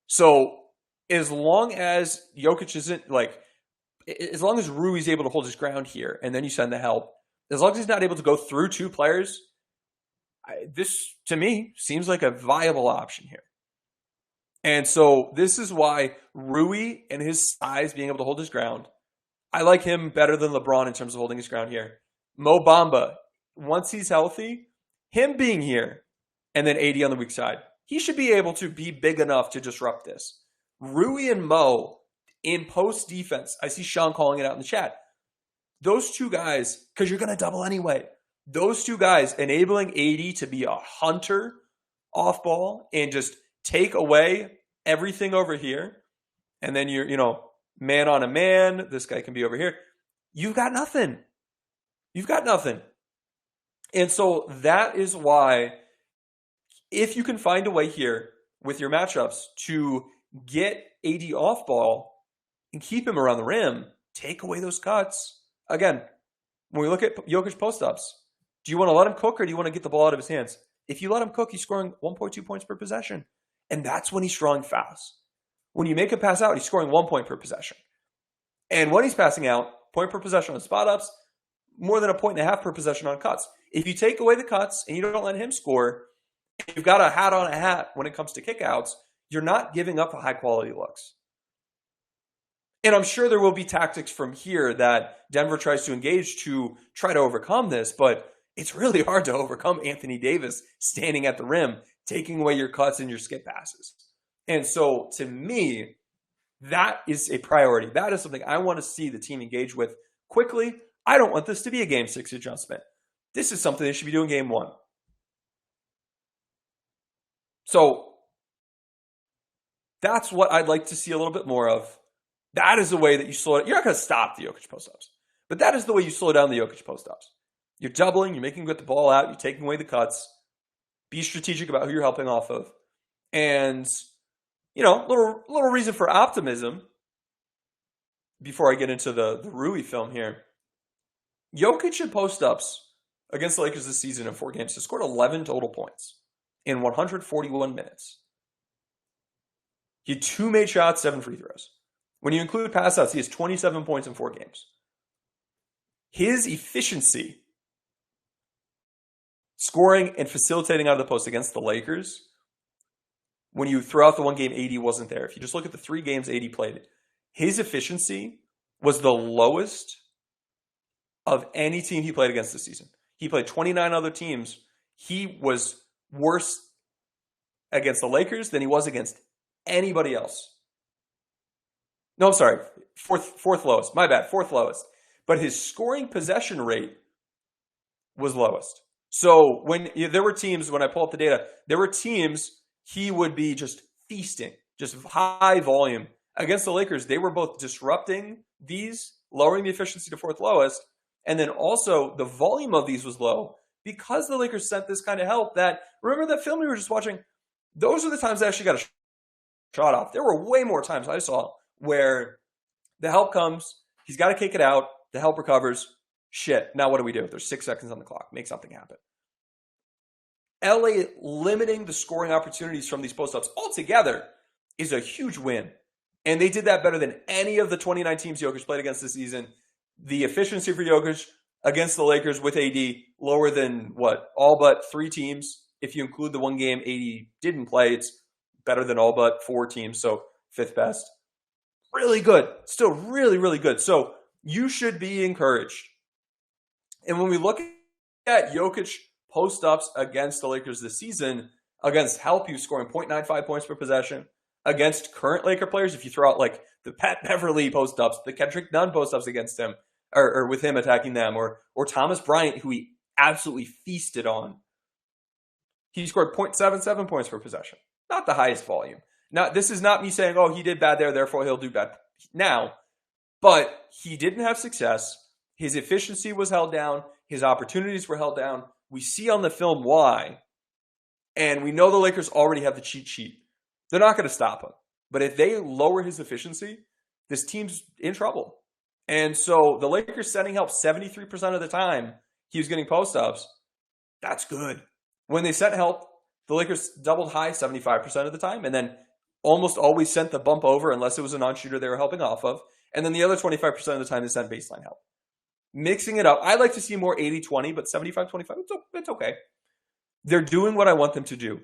So as long as Jokic isn't like, as long as Rui's able to hold his ground here, and then you send the help, as long as he's not able to go through two players, this to me seems like a viable option here. And so this is why Rui and his size being able to hold his ground, I like him better than LeBron in terms of holding his ground here. Mo Bamba, once he's healthy, him being here, and then AD on the weak side, he should be able to be big enough to disrupt this. Rui and Mo in post defense, I see Sean calling it out in the chat. Those two guys, because you're going to double anyway, those two guys enabling AD to be a hunter off ball and just take away everything over here. And then you're, man on a man. This guy can be over here. You've got nothing. You've got nothing. And so that is why, if you can find a way here with your matchups to get AD off ball and keep him around the rim, take away those cuts. Again, when we look at Jokic post-ups, do you want to let him cook or do you want to get the ball out of his hands? If you let him cook, he's scoring 1.2 points per possession. And that's when he's drawing fouls. When you make him pass out, he's scoring 1 point per possession. And when he's passing out, point per possession on spot ups, more than 1.5 points per possession on cuts. If you take away the cuts and you don't let him score, you've got a hat on a hat when it comes to kickouts, you're not giving up the high quality looks. And I'm sure there will be tactics from here that Denver tries to engage to try to overcome this, but it's really hard to overcome Anthony Davis standing at the rim, taking away your cuts and your skip passes. And so to me, that is a priority. That is something I want to see the team engage with quickly. I don't want this to be a game 6 adjustment. This is something they should be doing game 1. So that's what I'd like to see a little bit more of. That is the way that you slow it. You're not going to stop the Jokic post-ups, but that is the way you slow down the Jokic post-ups. You're doubling, you're making him get the ball out, you're taking away the cuts. Be strategic about who you're helping off of. And, little reason for optimism before I get into the Rui film here. Jokic in post-ups against the Lakers this season in 4 games has scored 11 total points in 141 minutes. He had 2 made shots, 7 free throws. When you include pass-outs, he has 27 points in 4 games. His efficiency scoring and facilitating out of the post against the Lakers, when you throw out the 1 game AD wasn't there, if you just look at the 3 games AD played, his efficiency was the lowest of any team he played against this season. He played 29 other teams. He was worse against the Lakers than he was against anybody else. No, I'm sorry. Fourth lowest. My bad. 4th lowest. But his scoring possession rate was lowest. So when there were teams, when I pull up the data, there were teams he would be just feasting, just high volume. Against the Lakers, they were both disrupting these, lowering the efficiency to 4th lowest, and then also the volume of these was low because the Lakers sent this kind of help that, remember that film we were just watching? Those are the times they actually got a shot off. There were way more times I saw where the help comes, he's got to kick it out, the help recovers, shit, now what do we do? There's 6 seconds on the clock. Make something happen. LA limiting the scoring opportunities from these post-ups altogether is a huge win. And they did that better than any of the 29 teams Jokic played against this season. The efficiency for Jokic against the Lakers with AD lower than all but 3 teams. If you include the 1 game AD didn't play, it's better than all but 4 teams, so 5th best. Really good. Still really, really good. So you should be encouraged. And when we look at Jokic post-ups against the Lakers this season, against help, he was scoring 0.95 points per possession. Against current Laker players, if you throw out like the Pat Beverly post-ups, the Kendrick Nunn post-ups against him, or with him attacking them, or Thomas Bryant, who he absolutely feasted on, he scored 0.77 points per possession. Not the highest volume. Now, this is not me saying, oh, he did bad there, therefore he'll do bad now. But he didn't have success. His efficiency was held down. His opportunities were held down. We see on the film why. And we know the Lakers already have the cheat sheet. They're not going to stop him. But if they lower his efficiency, this team's in trouble. And so the Lakers sending help 73% of the time he was getting post-ups. That's good. When they sent help, the Lakers doubled high 75% of the time. And then almost always sent the bump over unless it was a non-shooter they were helping off of. And then the other 25% of the time they sent baseline help. Mixing it up. I like to see more 80-20, but 75-25, it's okay. They're doing what I want them to do.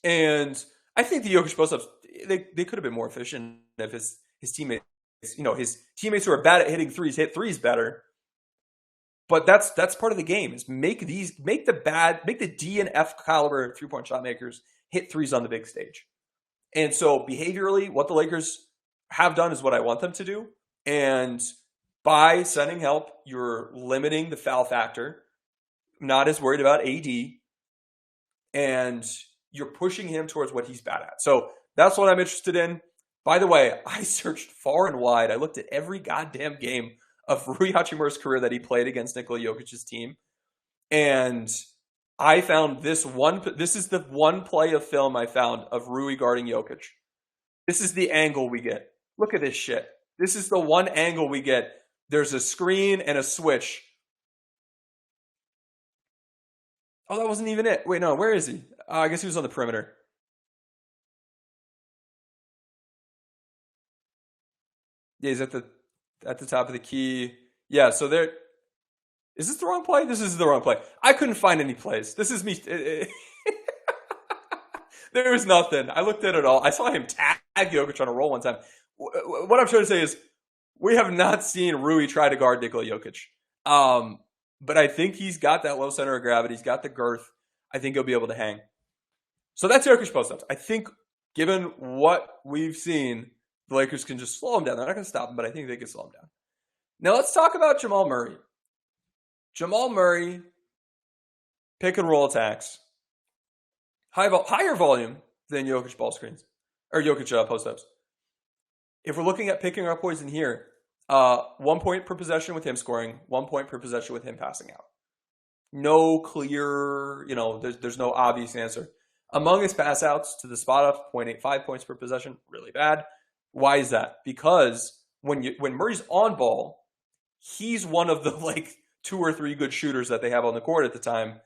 And I think the Jokic post-ups, they could have been more efficient if his teammates, his teammates who are bad at hitting threes hit threes better. But that's part of the game, is make the D and F caliber three-point shot makers hit threes on the big stage. And so behaviorally, what the Lakers have done is what I want them to do. And by sending help, you're limiting the foul factor. Not as worried about AD. And you're pushing him towards what he's bad at. So that's what I'm interested in. By the way, I searched far and wide. I looked at every goddamn game of Rui Hachimura's career that he played against Nikola Jokic's team. And I found this is the one play of film I found of Rui guarding Jokic. This is the angle we get. Look at this shit. This is the one angle we get. There's a screen and a switch. Oh, that wasn't even it. Wait, no, where is he? I guess he was on the perimeter. Yeah, he's at the top of the key. Yeah, so there. Is this the wrong play? This is the wrong play. I couldn't find any plays. This is me. There was nothing. I looked at it all. I saw him tag Jokic on a roll one time. What I'm trying to say is we have not seen Rui try to guard Nikola Jokic. But I think he's got that low center of gravity. He's got the girth. I think he'll be able to hang. So that's Jokic post-ups. I think given what we've seen, the Lakers can just slow him down. They're not going to stop him, but I think they can slow him down. Now let's talk about Jamal Murray. Jamal Murray, pick and roll attacks. Higher volume than Jokic ball screens. Or Jokic post-ups. If we're looking at picking our poison here, 1 point per possession with him scoring, 1 point per possession with him passing out. No clear, there's no obvious answer. Among his pass outs to the spot up, 0.85 points per possession, really bad. Why is that? Because when Murray's on ball, he's one of the 2 or 3 good shooters that they have on the court at the time.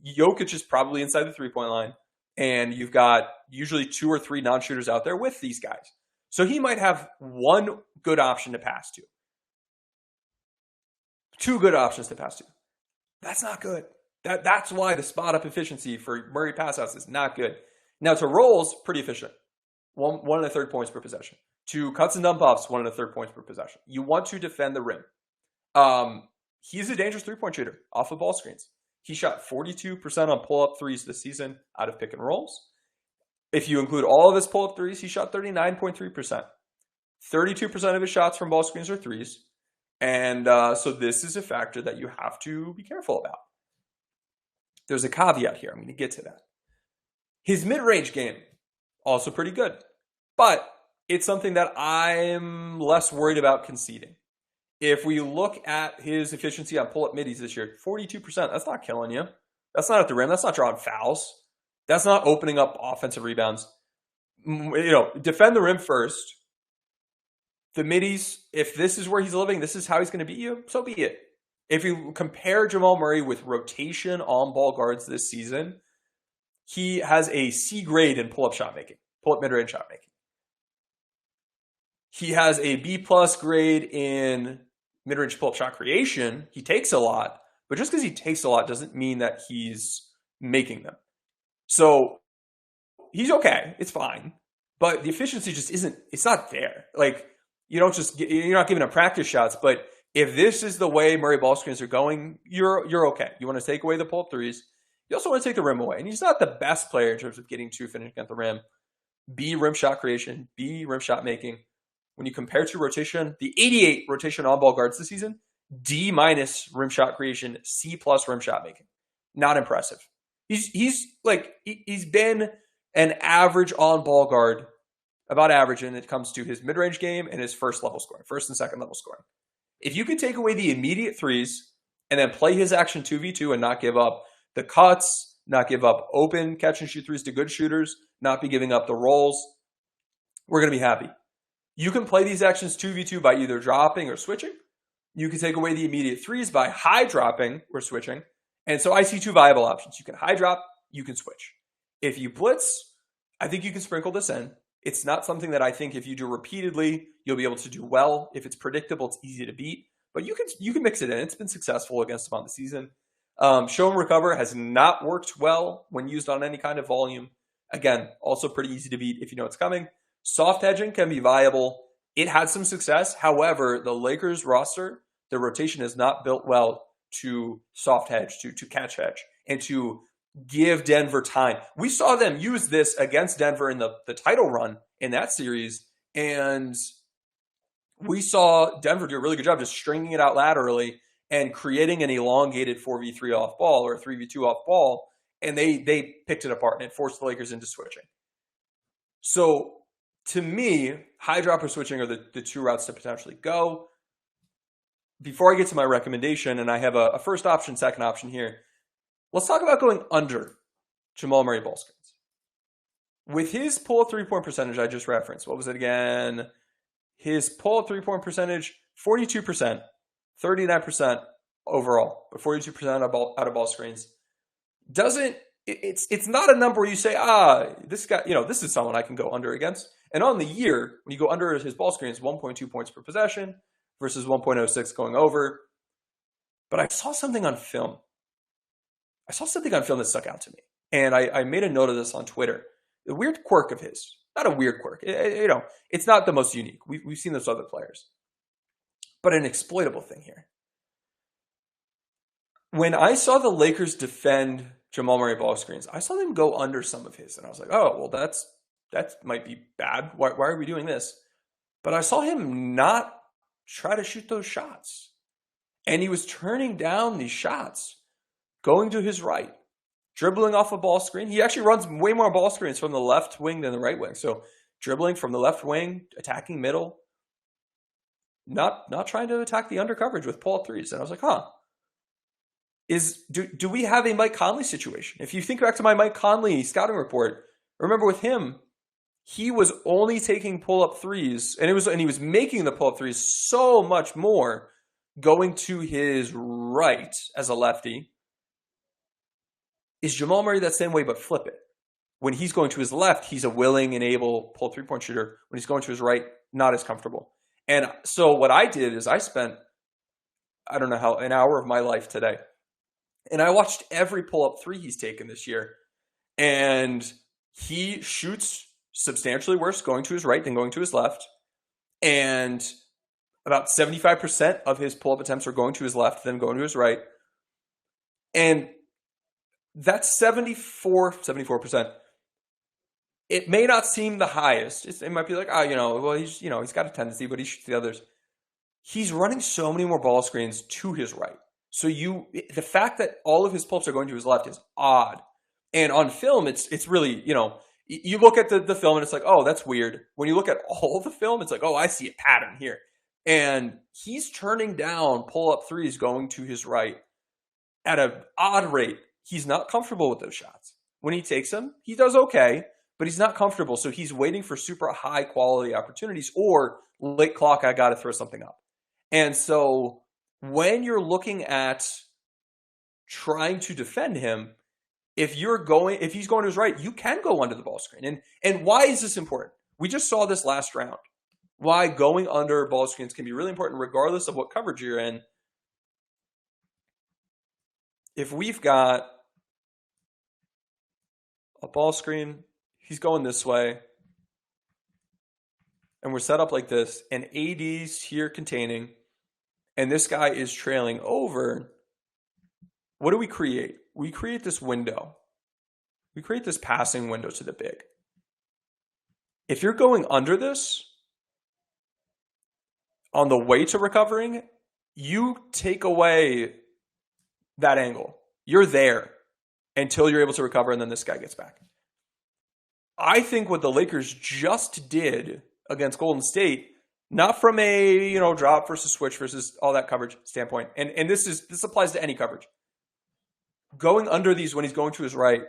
Jokic is probably inside the 3-point line, and you've got usually 2 or 3 non-shooters out there with these guys. So he might have 1 good option to pass to. 2 good options to pass to. That's not good. That's why the spot-up efficiency for Murray pass-outs is not good. Now, to rolls, pretty efficient. 1 1/3 points per possession. To cuts and dump-offs, 1 1/3 points per possession. You want to defend the rim. He's a dangerous three-point shooter off of ball screens. He shot 42% on pull-up threes this season out of pick and rolls. If you include all of his pull-up threes, he shot 39.3%. 32% of his shots from ball screens are threes. And so this is a factor that you have to be careful about. There's a caveat here. I'm going to get to that. His mid-range game, also pretty good. But it's something that I'm less worried about conceding. If we look at his efficiency on pull-up middies this year, 42%, that's not killing you. That's not at the rim. That's not drawing fouls. That's not opening up offensive rebounds. Defend the rim first. The middies, if this is where he's living, this is how he's going to beat you, so be it. If you compare Jamal Murray with rotation on-ball guards this season, he has a C grade in pull-up shot making, pull-up mid-range shot making. He has a B+ grade in mid-range pull-up shot creation. He takes a lot, but just because he takes a lot doesn't mean that he's making them. So he's okay. It's fine. But the efficiency just it's not there. You're not giving him practice shots, but if this is the way Murray ball screens are going, you're okay. You want to take away the pull-up threes. You also want to take the rim away. And he's not the best player in terms of getting to finishing at the rim. B, rim shot creation. B, rim shot making. When you compare to rotation, the 88 rotation on-ball guards this season, D- rim shot creation, C+ rim shot making. Not impressive. He's been an average on-ball guard, about average when it comes to his mid-range game and his first and second level scoring. If you could take away the immediate threes and then play his action 2v2 and not give up the cuts, not give up open catch and shoot threes to good shooters, not be giving up the rolls, we're going to be happy. You can play these actions 2v2 by either dropping or switching. You can take away the immediate threes by high dropping or switching. And so I see 2 viable options. You can high drop, you can switch. If you blitz, I think you can sprinkle this in. It's not something that I think if you do repeatedly, you'll be able to do well. If it's predictable, it's easy to beat. But you can mix it in. It's been successful against them on the season. Show and recover has not worked well when used on any kind of volume. Again, also pretty easy to beat if you know it's coming. Soft hedging can be viable. It had some success. However, the Lakers roster, the rotation is not built well to soft hedge, to catch hedge, and to give Denver time. We saw them use this against Denver in the title run in that series, and we saw Denver do a really good job just stringing it out laterally and creating an elongated 4v3 off ball or a 3v2 off ball, and they picked it apart, and it forced the Lakers into switching. So to me, high dropper switching are the two routes to potentially go. Before I get to my recommendation, and I have a first option, second option here, let's talk about going under Jamal Murray ball screens. With his pull-up three-point percentage I just referenced, what was it again? His pull-up three-point percentage, 42%, 39% overall, but 42% out of ball screens. It's not a number where you say, this guy, this is someone I can go under against. And on the year, when you go under his ball screens, 1.2 points per possession versus 1.06 going over. But I saw something on film. that stuck out to me. And I made a note of this on Twitter. The weird quirk of his. Not a weird quirk. It's not the most unique. We've seen this with other players. But an exploitable thing here. When I saw the Lakers defend Jamal Murray ball screens, I saw them go under some of his. And I was like, oh, well, that might be bad. Why are we doing this? But I saw him not try to shoot those shots. And he was turning down these shots, going to his right, dribbling off a ball screen. He actually runs way more ball screens from the left wing than the right wing. So dribbling from the left wing, attacking middle, not trying to attack the under coverage with pull-up threes. And I was like, do we have a Mike Conley situation? If you think back to my Mike Conley scouting report, remember with him, he was only taking pull-up threes, and he was making the pull-up threes so much more going to his right as a lefty. Is Jamal Murray that same way, but flip it? When he's going to his left, he's a willing and able pull three-point shooter. When he's going to his right, not as comfortable. And so what I did is I spent, I don't know an hour of my life today. And I watched every pull-up three he's taken this year. And he shoots substantially worse going to his right than going to his left. And about 75% of his pull-up attempts are going to his left than going to his right. And that's 74%. It may not seem the highest. It might be like, he's got a tendency, but he shoots the others. He's running so many more ball screens to his right. So the fact that all of his pull-ups are going to his left is odd. And on film, it's really, you look at the film and it's like, oh, that's weird. When you look at all the film, it's like, oh, I see a pattern here. And he's turning down pull-up threes going to his right at an odd rate. He's not comfortable with those shots. When he takes them, he does okay, but he's not comfortable. So he's waiting for super high quality opportunities or late clock, I got to throw something up. And so when you're looking at trying to defend him, if he's going to his right, you can go under the ball screen. And why is this important? We just saw this last round. Why going under ball screens can be really important regardless of what coverage you're in. If we've got a ball screen, he's going this way, and we're set up like this, and AD's here containing, and this guy is trailing over, what do we create? We create this window. We create this passing window to the big. If you're going under this, on the way to recovering, you take away that angle. You're there until you're able to recover, and then this guy gets back. I think what the Lakers just did against Golden State, not from a drop versus switch versus all that coverage standpoint, and this applies to any coverage. Going under these when he's going to his right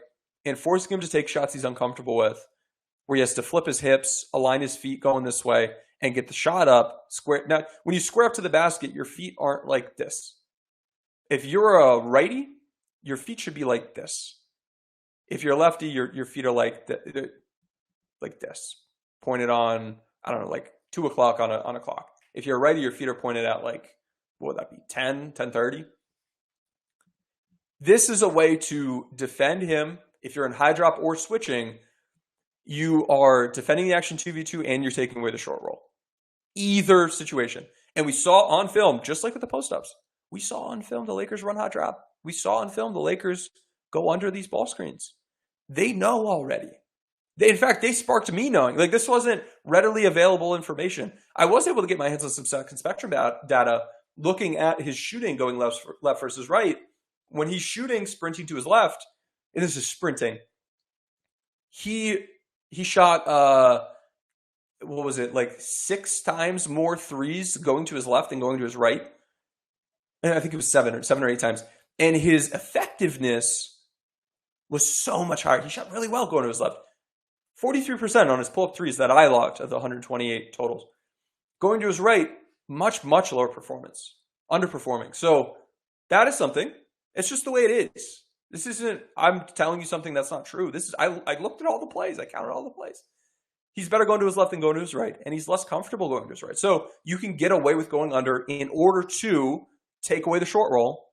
and forcing him to take shots he's uncomfortable with, where he has to flip his hips, align his feet going this way, and get the shot up square. Now, when you square up to the basket, your feet aren't like this. If you're a righty, your feet should be like this. If you're a lefty, your feet are like like this, pointed on, I don't know, like 2 o'clock on a clock. If you're a righty, your feet are pointed at like, what would that be, 10, 10:30? This is a way to defend him. If you're in high drop or switching, you are defending the action 2v2 and you're taking away the short roll. Either situation. And we saw on film, just like with the post-ups, we saw on film the Lakers run hot drop. We saw on film the Lakers go under these ball screens. They know already. In fact, they sparked me knowing. Like, this wasn't readily available information. I was able to get my hands on some second spectrum data looking at his shooting going left versus right. When he's shooting, sprinting to his left, and this is sprinting, he shot, what was it, like 6 times more threes going to his left than going to his right. And I think it was 7 or 8 times. And his effectiveness was so much higher. He shot really well going to his left. 43% on his pull-up threes that I logged of the 128 totals. Going to his right, much, much lower performance. Underperforming. So that is something. It's just the way it is. This isn't, I'm telling you something that's not true. This is, I looked at all the plays. I counted all the plays. He's better going to his left than going to his right. And he's less comfortable going to his right. So you can get away with going under in order to take away the short roll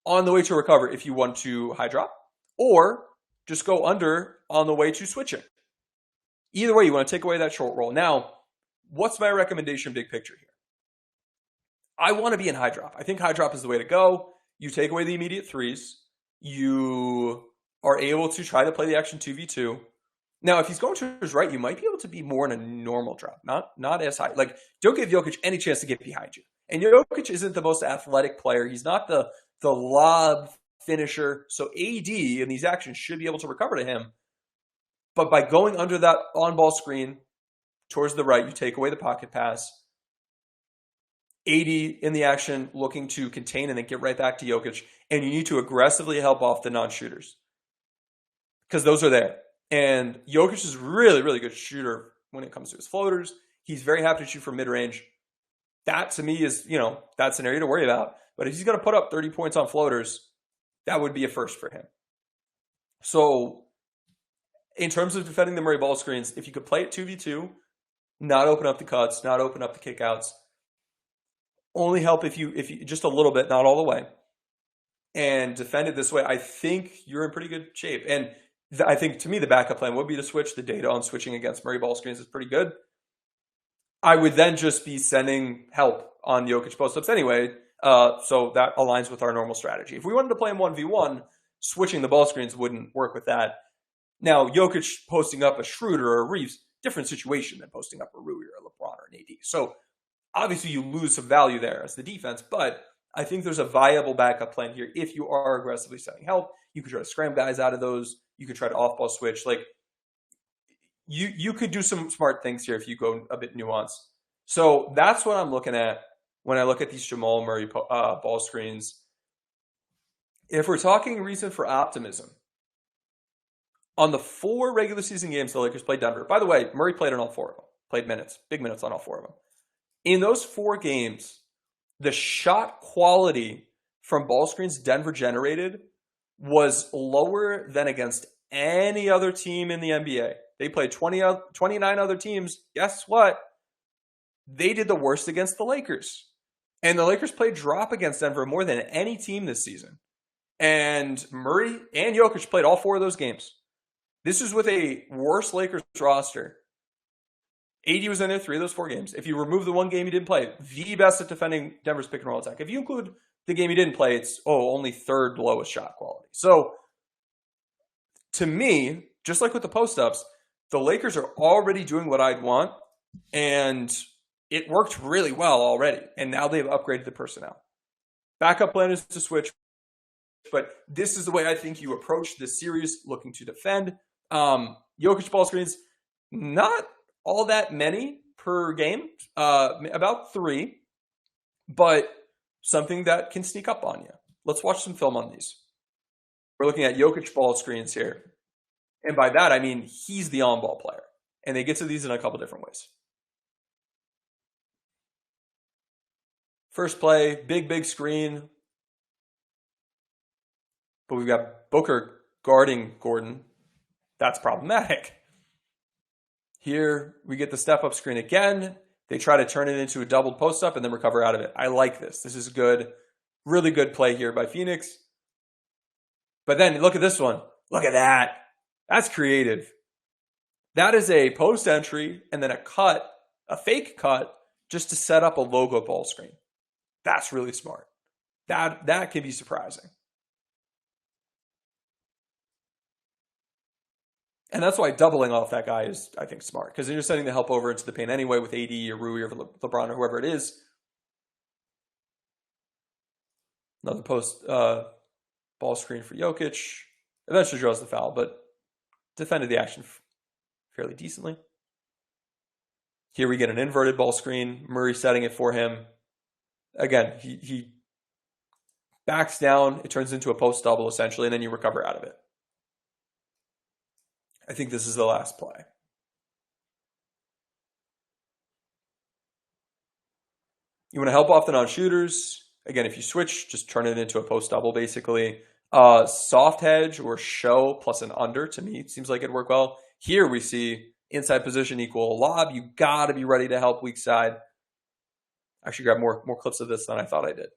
on the way to recover if you want to high drop, or just go under on the way to switching. Either way, you want to take away that short roll. Now, what's my recommendation big picture here? I want to be in high drop. I think high drop is the way to go. You take away the immediate threes. You are able to try to play the action 2v2. Now, if he's going to his right, you might be able to be more in a normal drop, not as high. Like, don't give Jokic any chance to get behind you. And Jokic isn't the most athletic player. He's not the lob finisher. So AD in these actions should be able to recover to him. But by going under that on-ball screen towards the right, you take away the pocket pass. AD in the action looking to contain and then get right back to Jokic. And you need to aggressively help off the non-shooters, because those are there. And Jokic is really, really good shooter when it comes to his floaters. He's very happy to shoot from mid-range. That, to me, is, that's an area to worry about. But if he's going to put up 30 points on floaters, that would be a first for him. So, in terms of defending the Murray ball screens, if you could play it 2v2, not open up the cuts, not open up the kickouts, only help if you just a little bit, not all the way, and defend it this way, I think you're in pretty good shape. And I think, to me, the backup plan would be to switch. The data on switching against Murray ball screens is pretty good. I would then just be sending help on Jokic post-ups anyway, so that aligns with our normal strategy. If we wanted to play him 1v1, switching the ball screens wouldn't work with that. Now, Jokic posting up a Schroeder or a Reeves, different situation than posting up a Rui or a LeBron or an AD. So obviously you lose some value there as the defense, but I think there's a viable backup plan here. If you are aggressively sending help, you could try to scram guys out of those. You could try to off-ball switch. Like, you could do some smart things here if you go a bit nuanced. So that's what I'm looking at when I look at these Jamal Murray ball screens. If we're talking reason for optimism, on the 4 regular season games the Lakers played Denver, by the way, Murray played on all 4 of them, played minutes, big minutes on all 4 of them. In those 4 games, the shot quality from ball screens Denver generated was lower than against any other team in the NBA. They played 29 other teams. Guess what? They did the worst against the Lakers. And the Lakers played drop against Denver more than any team this season. And Murray and Jokic played all 4 of those games. This is with a worse Lakers roster. AD was in there 3 of those 4 games. If you remove the 1 game he didn't play, the best at defending Denver's pick and roll attack. If you include the game he didn't play, it's only 3rd lowest shot quality. So, to me, just like with the post-ups, the Lakers are already doing what I'd want, and it worked really well already. And now they've upgraded the personnel. Backup plan is to switch, but this is the way I think you approach this series, looking to defend. Jokic ball screens, not all that many per game, about 3, but something that can sneak up on you. Let's watch some film on these. We're looking at Jokic ball screens here. And by that, I mean he's the on-ball player. And they get to these in a couple different ways. First play, big screen. But we've got Booker guarding Gordon. That's problematic. Here we get the step up screen again. They try to turn it into a doubled post up and then recover out of it. I like this. This is good. Really good play here by Phoenix. But then look at this one. Look at that. That's creative. That is a post entry and then a cut, a fake cut, just to set up a logo ball screen. That's really smart. That can be surprising. And that's why doubling off that guy is, I think, smart. Because then you're sending the help over into the paint anyway with AD or Rui or LeBron or whoever it is. Another post ball screen for Jokic. Eventually draws the foul, but defended the action fairly decently. Here we get an inverted ball screen. Murray setting it for him. Again, he backs down. It turns into a post double essentially, and then you recover out of it. I think this is the last play. You want to help off the non-shooters. Again, if you switch, just turn it into a post double basically. Soft hedge or show plus an under, to me, it seems like it'd work well. Here we see inside position equal lob. You got to be ready to help weak side. Actually grabbed more clips of this than I thought I did.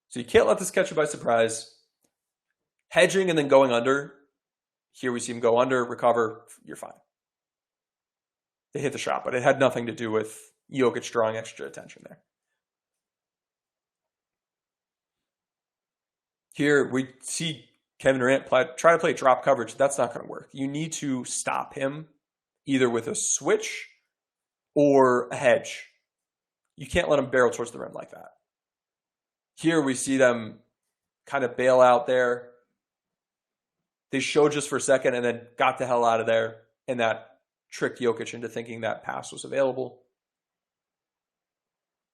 So you can't let this catch you by surprise. Hedging and then going under. Here we see him go under, recover, you're fine. They hit the shot, but it had nothing to do with Jokic drawing extra attention there. Here we see Kevin Durant try to play drop coverage. That's not going to work. You need to stop him either with a switch or a hedge. You can't let him barrel towards the rim like that. Here we see them kind of bail out there. They showed just for a second and then got the hell out of there, and that tricked Jokic into thinking that pass was available.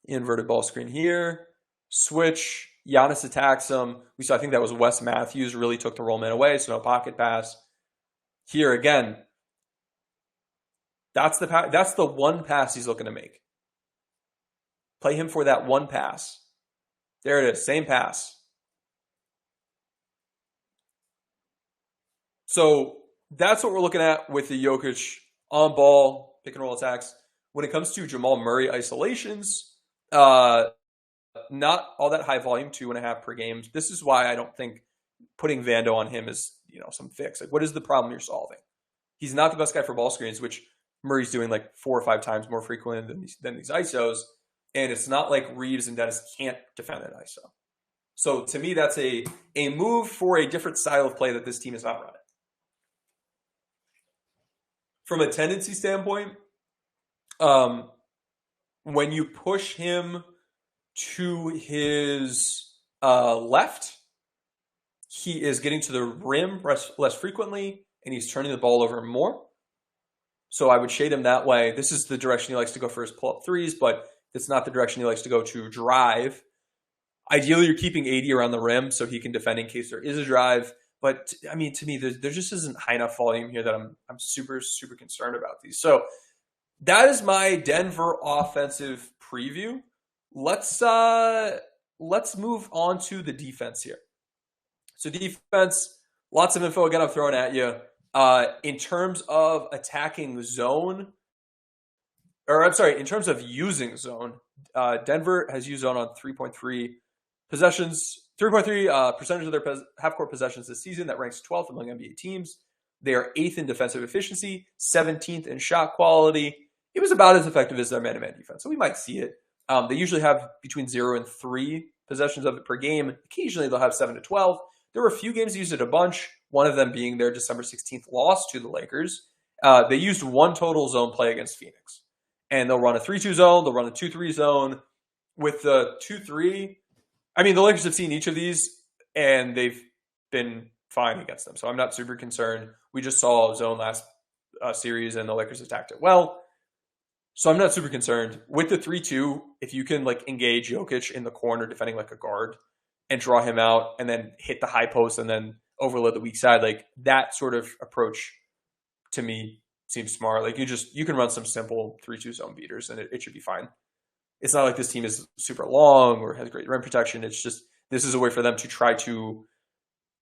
Inverted ball screen here. Switch. Giannis attacks him. We saw, I think that was Wes Matthews, really took the roll man away, so no pocket pass. Here again, that's the one pass he's looking to make. Play him for that one pass. There it is, same pass. So that's what we're looking at with the Jokic on ball pick and roll attacks. When it comes to Jamal Murray isolations, not all that high volume, 2.5 per game. This is why I don't think putting Vando on him is, some fix. Like, what is the problem you're solving? He's not the best guy for ball screens, which Murray's doing like 4 or 5 times more frequently than these ISOs. And it's not like Reeves and Dennis can't defend an ISO. So to me, that's a move for a different style of play that this team is not running. From a tendency standpoint, when you push him to his left, he is getting to the rim less frequently, and he's turning the ball over more. So I would shade him that way. This is the direction he likes to go for his pull-up threes, but it's not the direction he likes to go to drive. Ideally, you're keeping AD around the rim so he can defend in case there is a drive. But I mean, to me, there just isn't high enough volume here that I'm super, super concerned about these. So that is my Denver offensive preview. Let's move on to the defense here. So defense, lots of info again I'm throwing at you. In terms of attacking zone, in terms of using zone, Denver has used zone on 3.3 possessions, 3.3 percentage of their half-court possessions this season. That ranks 12th among NBA teams. They are 8th in defensive efficiency, 17th in shot quality. It was about as effective as their man-to-man defense, so we might see it. They usually have between 0 and 3 possessions of it per game. Occasionally, they'll have 7 to 12. There were a few games they used it a bunch, one of them being their December 16th loss to the Lakers. They used one total zone play against Phoenix. And they'll run a 3-2 zone, they'll run a 2-3 zone. With the 2-3, I mean, the Lakers have seen each of these, and they've been fine against them. So I'm not super concerned. We just saw zone last series, and the Lakers attacked it well. So I'm not super concerned. With the 3-2, if you can engage Jokic in the corner defending like a guard and draw him out and then hit the high post and then overload the weak side, that sort of approach to me seems smart. You can run some simple 3-2 zone beaters and it should be fine. It's not like this team is super long or has great rim protection. It's just, this is a way for them to try to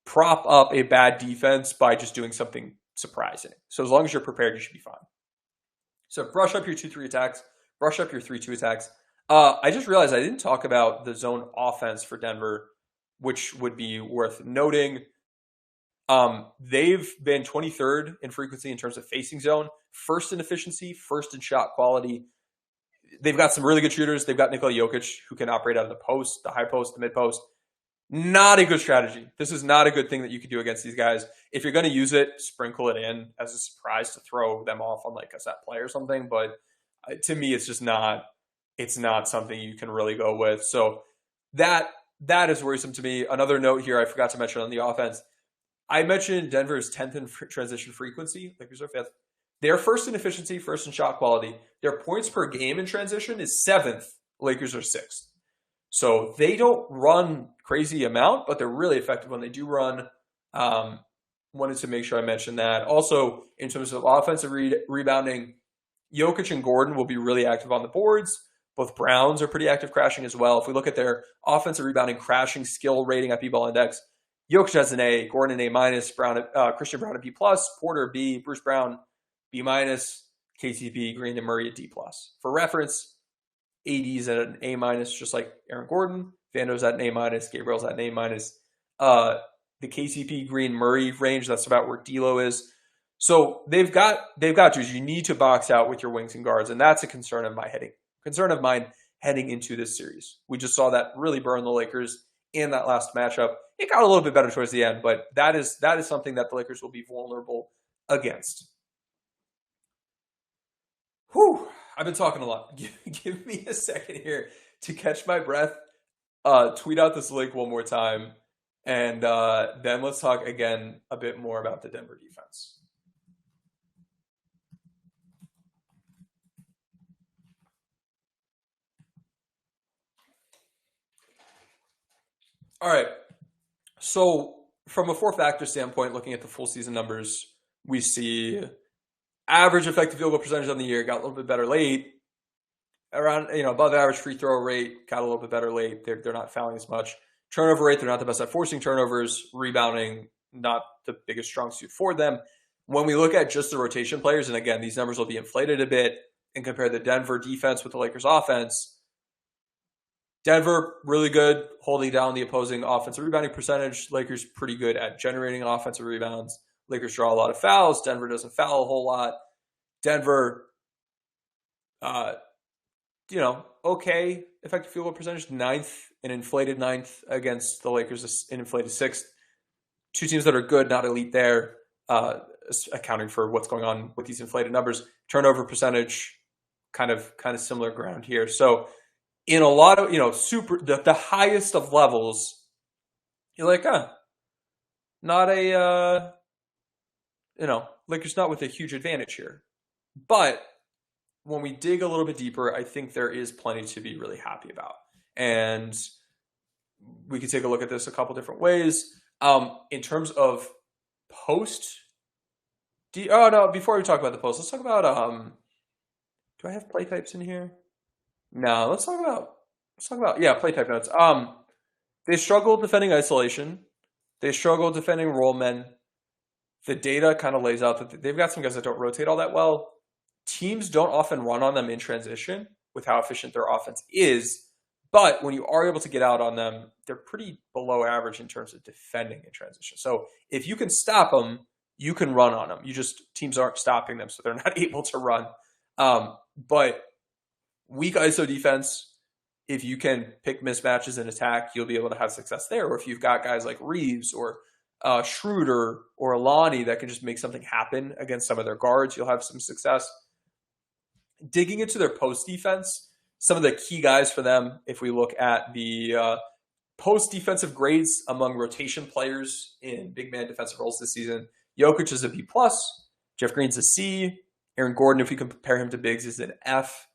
prop up a bad defense by just doing something surprising. So as long as you're prepared, you should be fine. So brush up your 2-3 attacks, brush up your 3-2 attacks. I just realized I didn't talk about the zone offense for Denver, which would be worth noting. They've been 23rd in frequency in terms of facing zone, first in efficiency, first in shot quality. They've got some really good shooters. They've got Nikola Jokic, who can operate out of the post, the high post, the mid post. Not a good strategy. This is not a good thing that you could do against these guys. If you're going to use it, sprinkle it in as a surprise to throw them off on like a set play or something. But to me, it's just not. It's not something you can really go with. So that is worrisome to me. Another note here I forgot to mention on the offense. I mentioned Denver's 10th in transition frequency. Lakers are 5th. They're first in efficiency, first in shot quality. Their points per game in transition is 7th. Lakers are 6th. So they don't run crazy amount, but they're really effective when they do run. Wanted to make sure I mentioned that. Also, in terms of offensive rebounding, Jokic and Gordon will be really active on the boards. Both Browns are pretty active crashing as well. If we look at their offensive rebounding crashing skill rating at B-Ball Index, Jokic has an A, Gordon an A-, Christian Braun a B+, Porter a B, Bruce Brown B-, KCP, Green, and Murray a D+. For reference, AD's at an A-, just like Aaron Gordon. Vando's at an A-, Gabriel's at an A-. The KCP, Green, Murray range, that's about where D'Lo is. So they've got dudes. You need to box out with your wings and guards, and that's a concern of mine heading into this series. We just saw that really burn the Lakers in that last matchup. It got a little bit better towards the end, but that is something that the Lakers will be vulnerable against. Whew, I've been talking a lot. Give me a second here to catch my breath. Tweet out this link one more time, and then let's talk again a bit more about the Denver defense. All right. So from a four-factor standpoint, looking at the full season numbers, we see average effective field goal percentage on the year got a little bit better late. Around, above average free throw rate got a little bit better late. They're not fouling as much. Turnover rate, they're not the best at forcing turnovers. Rebounding, not the biggest strong suit for them. When we look at just the rotation players, and again, these numbers will be inflated a bit, and compare the Denver defense with the Lakers offense, Denver, really good holding down the opposing offensive rebounding percentage. Lakers pretty good at generating offensive rebounds. Lakers draw a lot of fouls. Denver doesn't foul a whole lot. Denver, okay effective field goal percentage, 9th, an inflated 9th against the Lakers, an inflated 6th. Two teams that are good, not elite there, accounting for what's going on with these inflated numbers. Turnover percentage, kind of similar ground here. So in a lot of, the highest of levels, you're like, not a, Lakers not with a huge advantage here. But when we dig a little bit deeper, I think there is plenty to be really happy about. And we could take a look at this a couple different ways. In terms of post, before we talk about the post, let's talk about, do I have play types in here? No, let's talk about play type notes. They struggle defending isolation. They struggle defending roll men. The data kind of lays out that they've got some guys that don't rotate all that well. Teams don't often run on them in transition with how efficient their offense is. But when you are able to get out on them, they're pretty below average in terms of defending in transition. So if you can stop them, you can run on them. Teams aren't stopping them, so they're not able to run. But weak ISO defense, if you can pick mismatches in attack, you'll be able to have success there. Or if you've got guys like Reeves or Schroeder or Alani that can just make something happen against some of their guards, you'll have some success. Digging into their post defense, some of the key guys for them, if we look at the post defensive grades among rotation players in big man defensive roles this season, Jokic is a B+, Jeff Green's a C, Aaron Gordon, if we compare him to Biggs, is an F.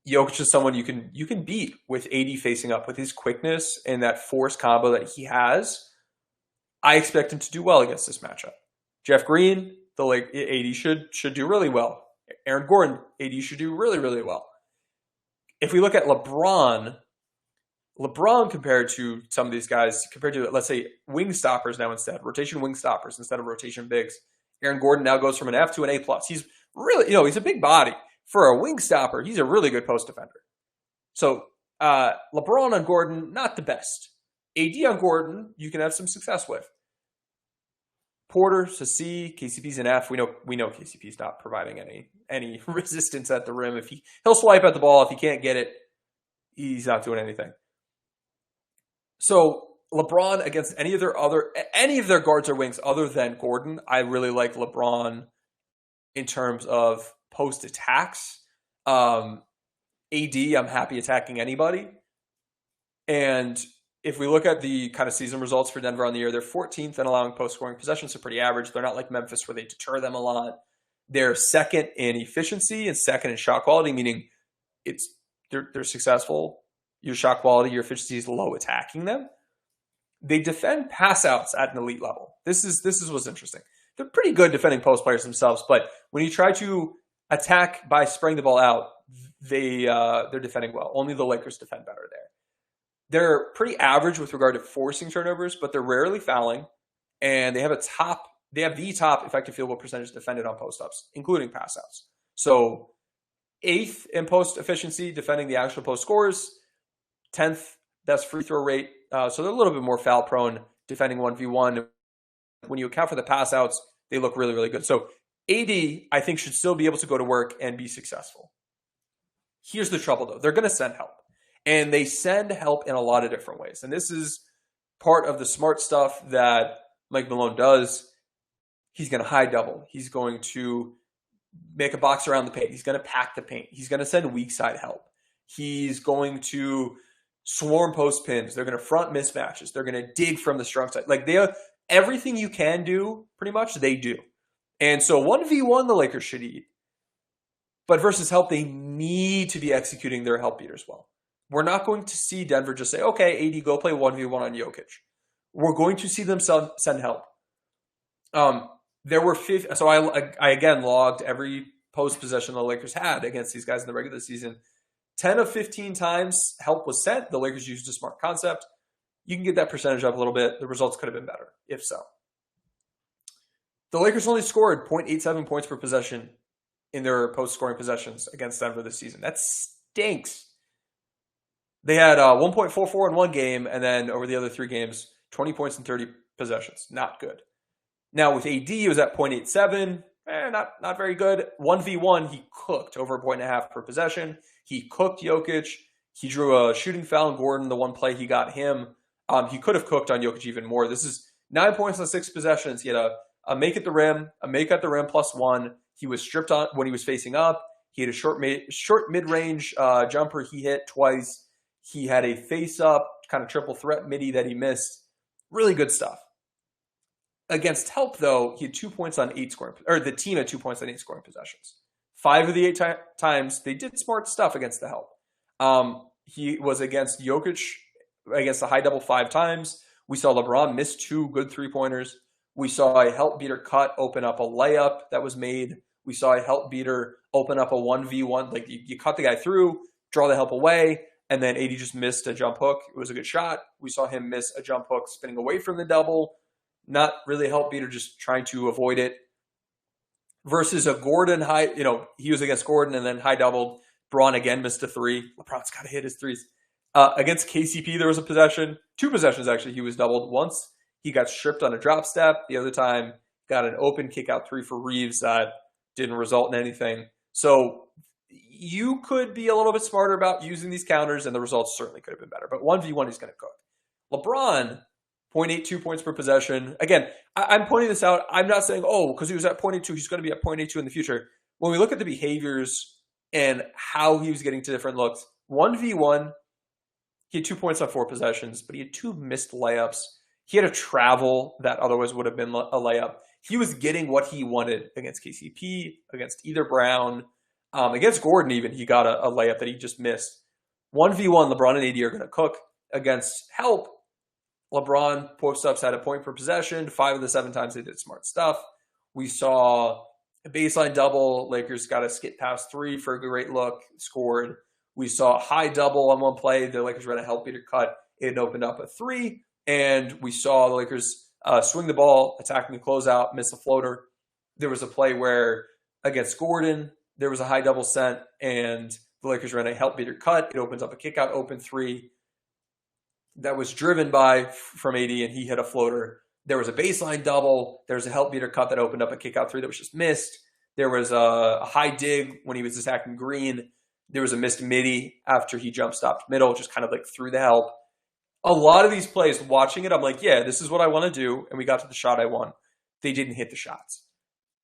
Jokic is someone you can beat with AD facing up with his quickness and that force combo that he has. I expect him to do well against this matchup. Jeff Green, AD should do really well. Aaron Gordon, AD should do really, really well. If we look at LeBron compared to some of these guys, compared to, let's say, wing stoppers now instead, rotation wing stoppers instead of rotation bigs, Aaron Gordon now goes from an F to an A+. He's really, he's a big body. For a wing stopper, he's a really good post defender. So LeBron on Gordon, not the best. AD on Gordon, you can have some success with. Porter's a C, KCP's an F. We know KCP's not providing any resistance at the rim. He'll swipe at the ball. If he can't get it, he's not doing anything. So LeBron against any of their guards or wings other than Gordon, I really like LeBron in terms of post attacks. AD, I'm happy attacking anybody. And if we look at the kind of season results for Denver on the year, they're 14th in allowing post-scoring possessions, so pretty average. They're not like Memphis where they deter them a lot. They're second in efficiency and second in shot quality, meaning they're successful. Your shot quality, your efficiency is low attacking them. They defend pass outs at an elite level. This is what's interesting. They're pretty good defending post players themselves, but when you try to attack by spraying the ball out, they're defending well. Only the Lakers defend better there. They're pretty average with regard to forcing turnovers, but they're rarely fouling, and they have the top effective field goal percentage defended on post-ups, including pass-outs. So 8th in post efficiency, defending the actual post scores, 10th best free throw rate. So they're a little bit more foul prone, defending 1v1. When you account for the pass-outs, they look really, really good. So AD, I think, should still be able to go to work and be successful. Here's the trouble, though. They're going to send help. And they send help in a lot of different ways. And this is part of the smart stuff that Mike Malone does. He's going to high double. He's going to make a box around the paint. He's going to pack the paint. He's going to send weak side help. He's going to swarm post pins. They're going to front mismatches. They're going to dig from the strong side. Like everything you can do, pretty much, they do. And so 1v1, the Lakers should eat. But versus help, they need to be executing their help beaters well. We're not going to see Denver just say, okay, AD, go play 1v1 on Jokic. We're going to see them send help. There were so I again logged every post possession the Lakers had against these guys in the regular season. 10 of 15 times help was sent. The Lakers used a smart concept. You can get that percentage up a little bit. The results could have been better, if so. The Lakers only scored 0.87 points per possession in their post-scoring possessions against Denver this season. That stinks. They had 1.44 in one game, and then over the other 3 games, 20 points in 30 possessions. Not good. Now with AD, it was at 0.87. Not very good. 1v1, he cooked over 1.5 per possession. He cooked Jokic. He drew a shooting foul on Gordon, the one play he got him. He could have cooked on Jokic even more. This is 9 points on 6 possessions. He had a make at the rim, a make at the rim +1. He was stripped on when he was facing up. He had a short mid-range jumper he hit twice. He had a face-up kind of triple threat midi that he missed. Really good stuff. Against help, though, he had 2 points on 8 scoring, or the team had 2 points on 8 scoring possessions. 5 of the 8 times they did smart stuff against the help. He was against Jokic against the high double 5 times. We saw LeBron miss 2 good 3-pointers. We saw a help beater cut open up a layup that was made. We saw a help beater open up a 1v1. Like you cut the guy through, draw the help away, and then AD just missed a jump hook. It was a good shot. We saw him miss a jump hook spinning away from the double. Not really a help beater, just trying to avoid it. Versus a Gordon high, he was against Gordon and then high doubled. Braun again missed a 3. LeBron's got to hit his 3s. Against KCP, there was a possession. 2 possessions, actually, he was doubled. Once, he got stripped on a drop step. The other time, got an open kick-out 3 for Reeves that didn't result in anything. So you could be a little bit smarter about using these counters, and the results certainly could have been better. But 1v1, he's going to cook. LeBron, 0.82 points per possession. Again, I'm pointing this out. I'm not saying, because he was at 0.82, he's going to be at 0.82 in the future. When we look at the behaviors and how he was getting to different looks, 1v1, he had 2 points on 4 possessions, but he had 2 missed layups. He had a travel that otherwise would have been a layup. He was getting what he wanted against KCP, against either Brown. Against Gordon even, he got a layup that he just missed. 1v1, LeBron and AD are going to cook. Against help, LeBron post-ups had a point per possession. 5 of the 7 times they did smart stuff. We saw a baseline double. Lakers got a skip past 3 for a great look, scored. We saw a high double on one play. The Lakers ran a help beater cut. It opened up a 3. And we saw the Lakers swing the ball, attacking a closeout, miss a floater. there was a play where against Gordon, there was a high double sent, and the Lakers ran a help beater cut. It opens up a kick out open three that was driven from AD, and he hit a floater. There was a baseline double. There was a help beater cut that opened up a kick out three that was just missed. There was a high dig when he was attacking Green. There was a missed midi after he jump stopped middle, just kind of like through the help. A lot of these plays, watching it, I'm like, yeah, this is what I want to do. And we got to the shot I want. They didn't hit the shots.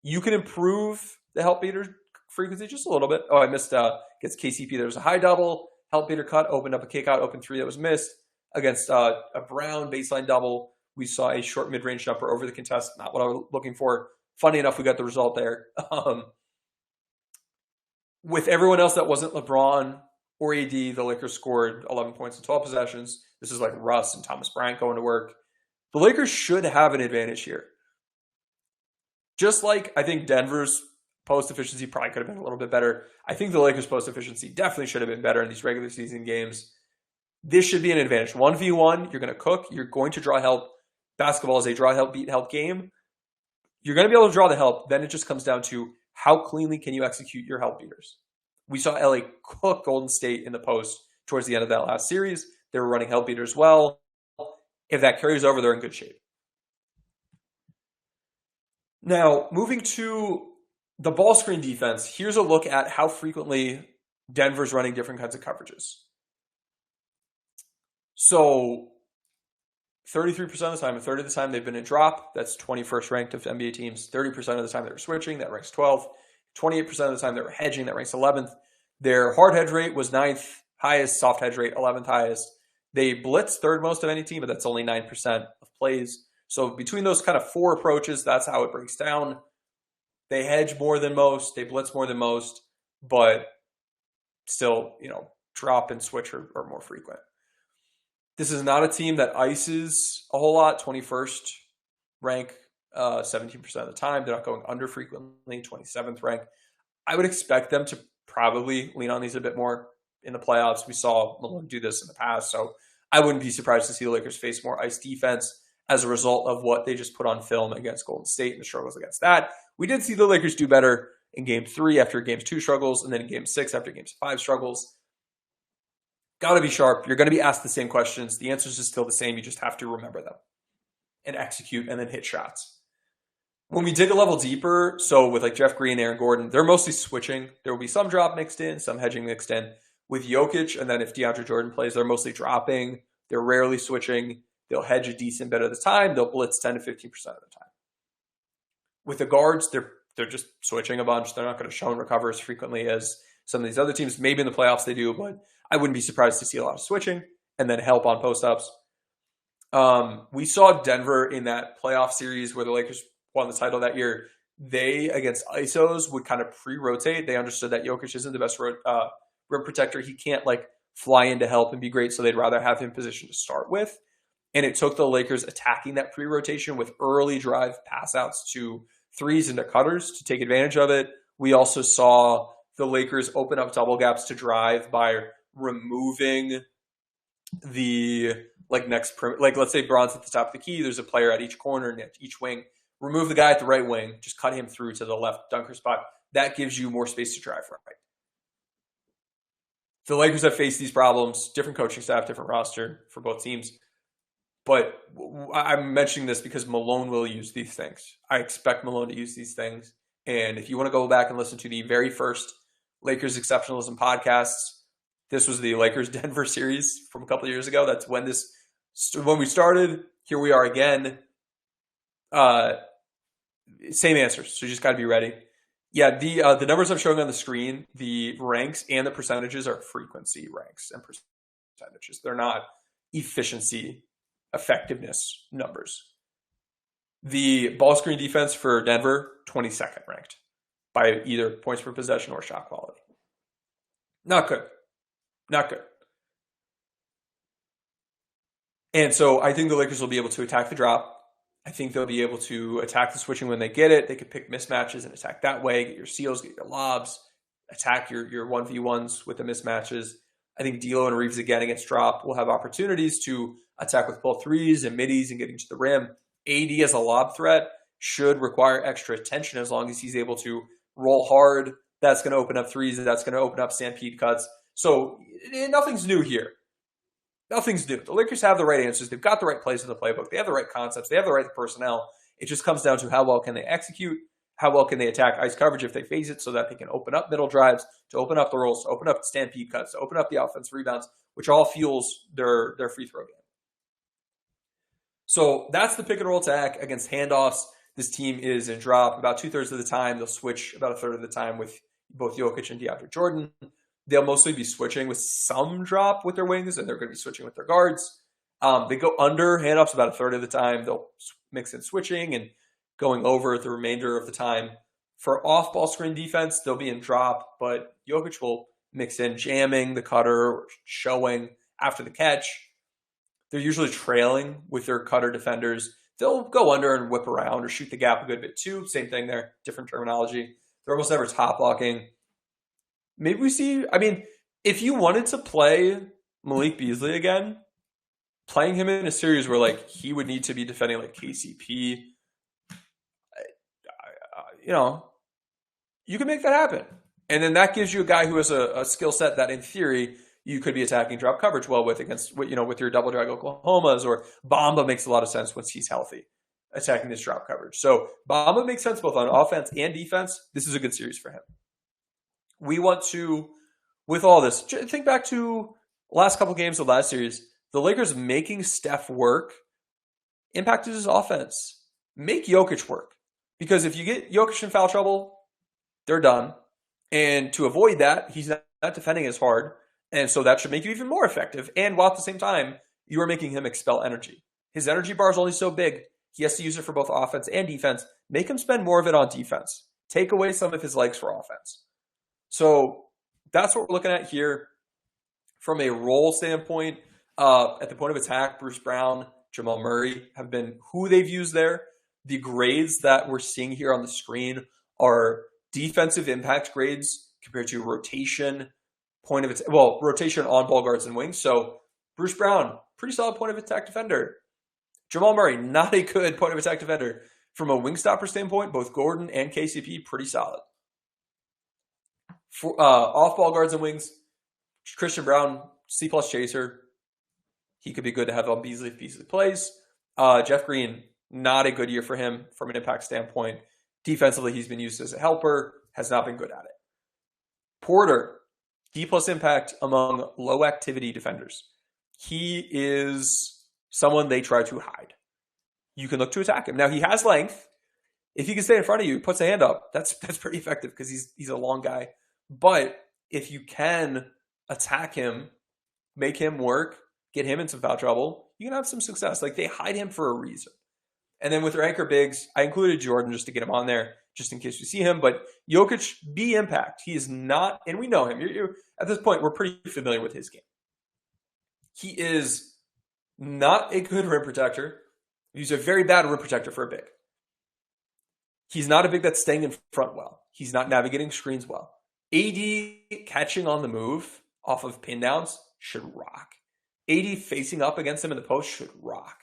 You can improve the help beater frequency just a little bit. Oh, I missed against KCP. There was a high double, help beater cut, opened up a kick out, open three that was missed. Against a Brown baseline double, we saw a short mid-range jumper over the contest. Not what I was looking for. Funny enough, we got the result there. With everyone else that wasn't LeBron or AD, the Lakers scored 11 points in 12 possessions. This is like Russ and Thomas Bryant going to work. The Lakers should have an advantage here. Just like I think Denver's post efficiency probably could have been a little bit better. I think the Lakers post efficiency definitely should have been better in these regular season games. This should be an advantage. 1v1, you're going to cook. You're going to draw help. Basketball is a draw help, beat help game. You're going to be able to draw the help. Then it just comes down to how cleanly can you execute your help beaters. We saw LA cook Golden State in the post towards the end of that last series. They were running help beaters well. If that carries over, they're in good shape. Now, moving to the ball screen defense, here's a look at how frequently Denver's running different kinds of coverages. So 33% of the time, a third of the time they've been in drop. That's 21st ranked of NBA teams. 30% of the time they were switching. That ranks 12th. 28% of the time they were hedging. That ranks 11th. Their hard hedge rate was 9th highest. Soft hedge rate, 11th highest. They blitz third most of any team, but that's only 9% of plays. So between those kind of four approaches, that's how it breaks down. They hedge more than most. They blitz more than most. But still, drop and switch are more frequent. This is not a team that ices a whole lot. 21st rank, 17% of the time. They're not going under frequently. 27th rank. I would expect them to probably lean on these a bit more in the playoffs. We saw Malone do this in the past, so I wouldn't be surprised to see the Lakers face more ice defense as a result of what they just put on film against Golden State and the struggles against that. We did see the Lakers do better in Game 3 after Game 2 struggles, and then in Game 6 after Game 5 struggles. Got to be sharp. You're going to be asked the same questions. The answers are still the same. You just have to remember them and execute and then hit shots. When we dig a level deeper, so with like Jeff Green, Aaron Gordon, they're mostly switching. There will be some drop mixed in, some hedging mixed in. With Jokic, and then if DeAndre Jordan plays, they're mostly dropping. They're rarely switching. They'll hedge a decent bit of the time. They'll blitz 10 to 15% of the time. With the guards, they're just switching a bunch. They're not going to show and recover as frequently as some of these other teams. Maybe in the playoffs they do, but I wouldn't be surprised to see a lot of switching and then help on post-ups. We saw Denver in that playoff series where the Lakers won the title that year. They, against ISOs, would kind of pre-rotate. They understood that Jokic isn't the best rim protector. He can't fly in to help and be great, so they'd rather have him positioned to start with. And it took the Lakers attacking that pre-rotation with early drive pass outs to threes and to cutters to take advantage of it. We also saw the Lakers open up double gaps to drive by removing the let's say Bron's at the top of the key. There's a player at each corner and at each wing. Remove the guy at the right wing. Just cut him through to the left dunker spot. That gives you more space to drive right. The Lakers have faced these problems. Different coaching staff, different roster for both teams. But I'm mentioning this because Malone will use these things. I expect Malone to use these things. And if you want to go back and listen to the very first Lakers Exceptionalism podcasts, this was the Lakers Denver series from a couple of years ago. That's when we started. Here we are again. Same answers. So you just got to be ready. Yeah, the numbers I'm showing on the screen, the ranks and the percentages are frequency ranks and percentages. They're not efficiency, effectiveness numbers. The ball screen defense for Denver, 22nd ranked by either points per possession or shot quality. Not good. Not good. And so I think the Lakers will be able to attack the drop. I think they'll be able to attack the switching when they get it. They could pick mismatches and attack that way, get your steals, get your lobs, attack your 1v1s with the mismatches. I think D'Lo and Reeves again against drop will have opportunities to attack with both threes and middies and getting to the rim. AD as a lob threat should require extra attention as long as he's able to roll hard. That's going to open up threes. That's going to open up stampede cuts. So nothing's new here. Nothing's new. The Lakers have the right answers. They've got the right plays in the playbook. They have the right concepts. They have the right personnel. It just comes down to how well can they execute, how well can they attack ice coverage if they face it so that they can open up middle drives, to open up the rolls, to open up stampede cuts, to open up the offense rebounds, which all fuels their free throw game. So that's the pick and roll attack against handoffs. This team is in drop about 2/3 of the time. They'll switch about 1/3 of the time with both Jokic and DeAndre Jordan. They'll mostly be switching with some drop with their wings, and they're going to be switching with their guards. They go under handoffs about 1/3 of the time. They'll mix in switching and going over the remainder of the time. For off-ball screen defense, they'll be in drop, but Jokic will mix in jamming the cutter or showing after the catch. They're usually trailing with their cutter defenders. They'll go under and whip around or shoot the gap a good bit too. Same thing there, different terminology. They're almost never top blocking. Maybe we see, if you wanted to play Malik Beasley again, playing him in a series where like he would need to be defending like KCP, you can make that happen. And then that gives you a guy who has a skill set that in theory you could be attacking drop coverage well with against, with your double drag Oklahomas, or Bamba makes a lot of sense once he's healthy, attacking this drop coverage. So Bamba makes sense both on offense and defense. This is a good series for him. We want to, with all this, think back to last couple games of last series. The Lakers making Steph work impacted his offense. Make Jokic work. Because if you get Jokic in foul trouble, they're done. And to avoid that, he's not defending as hard. And so that should make you even more effective. And while at the same time, you are making him expel energy. His energy bar is only so big. He has to use it for both offense and defense. Make him spend more of it on defense. Take away some of his legs for offense. So that's what we're looking at here. From a role standpoint, at the point of attack, Bruce Brown, Jamal Murray have been who they've used there. The grades that we're seeing here on the screen are defensive impact grades compared to rotation, rotation on ball guards and wings. So Bruce Brown, pretty solid point of attack defender. Jamal Murray, not a good point of attack defender. From a wing stopper standpoint, both Gordon and KCP, pretty solid. For off-ball guards and wings, Christian Brown, C+ chaser. He could be good to have on Beasley if Beasley plays. Jeff Green, not a good year for him from an impact standpoint. Defensively, he's been used as a helper, has not been good at it. Porter, D+ impact among low-activity defenders. He is someone they try to hide. You can look to attack him. Now, he has length. If he can stay in front of you, puts a hand up, that's pretty effective because he's a long guy. But if you can attack him, make him work, get him in some foul trouble, you can have some success. Like, they hide him for a reason. And then with their anchor bigs, I included Jordan just to get him on there, just in case you see him. But Jokic, B impact. He is not, and we know him. At this point, we're pretty familiar with his game. He is not a good rim protector. He's a very bad rim protector for a big. He's not a big that's staying in front well. He's not navigating screens well. AD catching on the move off of pin downs should rock. AD facing up against him in the post should rock.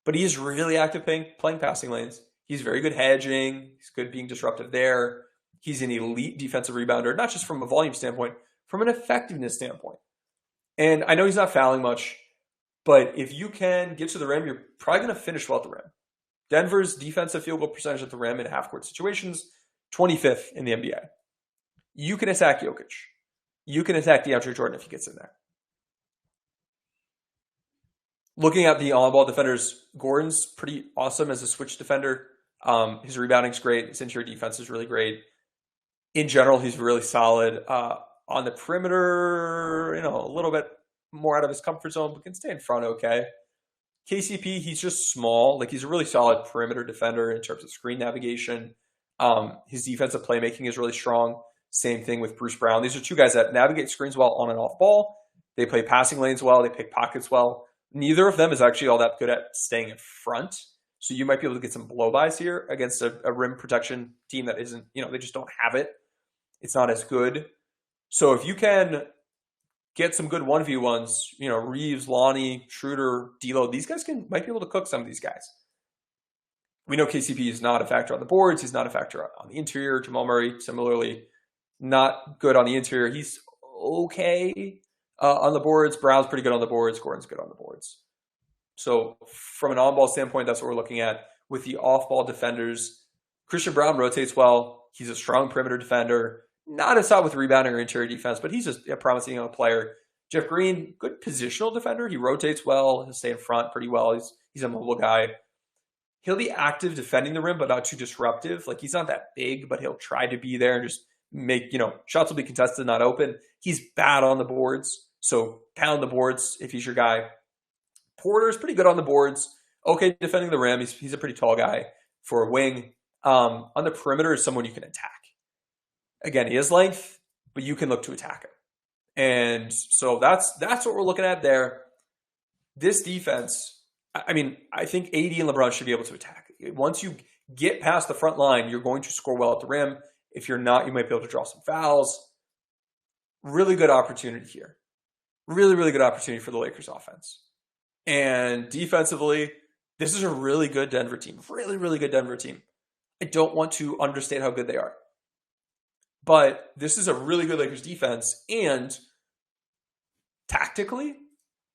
But he is really active playing passing lanes. He's very good hedging. He's good being disruptive there. He's an elite defensive rebounder, not just from a volume standpoint, from an effectiveness standpoint. And I know he's not fouling much, but if you can get to the rim, you're probably going to finish well at the rim. Denver's defensive field goal percentage at the rim in half-court situations, 25th in the NBA. You can attack Jokic. You can attack DeAndre Jordan if he gets in there. Looking at the on-ball defenders, Gordon's pretty awesome as a switch defender. His rebounding's great. His interior defense is really great. In general, he's really solid. On the perimeter, a little bit more out of his comfort zone, but can stay in front okay. KCP, he's just small. Like, he's a really solid perimeter defender in terms of screen navigation. His defensive playmaking is really strong. Same thing with Bruce Brown. These are two guys that navigate screens well on and off ball. They play passing lanes well. They pick pockets well. Neither of them is actually all that good at staying in front. So you might be able to get some blow-bys here against a rim protection team that isn't, they just don't have it. It's not as good. So if you can get some good 1v1s, Reeves, Lonnie, Schroeder, D'Lo, these guys might be able to cook some of these guys. We know KCP is not a factor on the boards. He's not a factor on the interior. Jamal Murray, similarly, not good on the interior. He's okay on the boards. Brown's pretty good on the boards. Gordon's good on the boards. So from an on-ball standpoint, that's what we're looking at. With the off-ball defenders, Christian Braun rotates well. He's a strong perimeter defender. Not as hot with rebounding or interior defense, but he's just a promising young player. Jeff Green, good positional defender. He rotates well. He'll stay in front pretty well. He's a mobile guy. He'll be active defending the rim, but not too disruptive. Like, he's not that big, but he'll try to be there and just make, shots will be contested, not open. He's bad on the boards, so pound the boards if he's your guy. Porter's pretty good on the boards. Okay, defending the rim. He's a pretty tall guy for a wing. On the perimeter is someone you can attack. Again, he has length, but you can look to attack him. And so that's what we're looking at there. This defense, I think AD and LeBron should be able to attack. Once you get past the front line, you're going to score well at the rim. If you're not, you might be able to draw some fouls. Really good opportunity here. Really, really good opportunity for the Lakers offense. And defensively, this is a really good Denver team. Really, really good Denver team. I don't want to understate how good they are. But this is a really good Lakers defense. And tactically,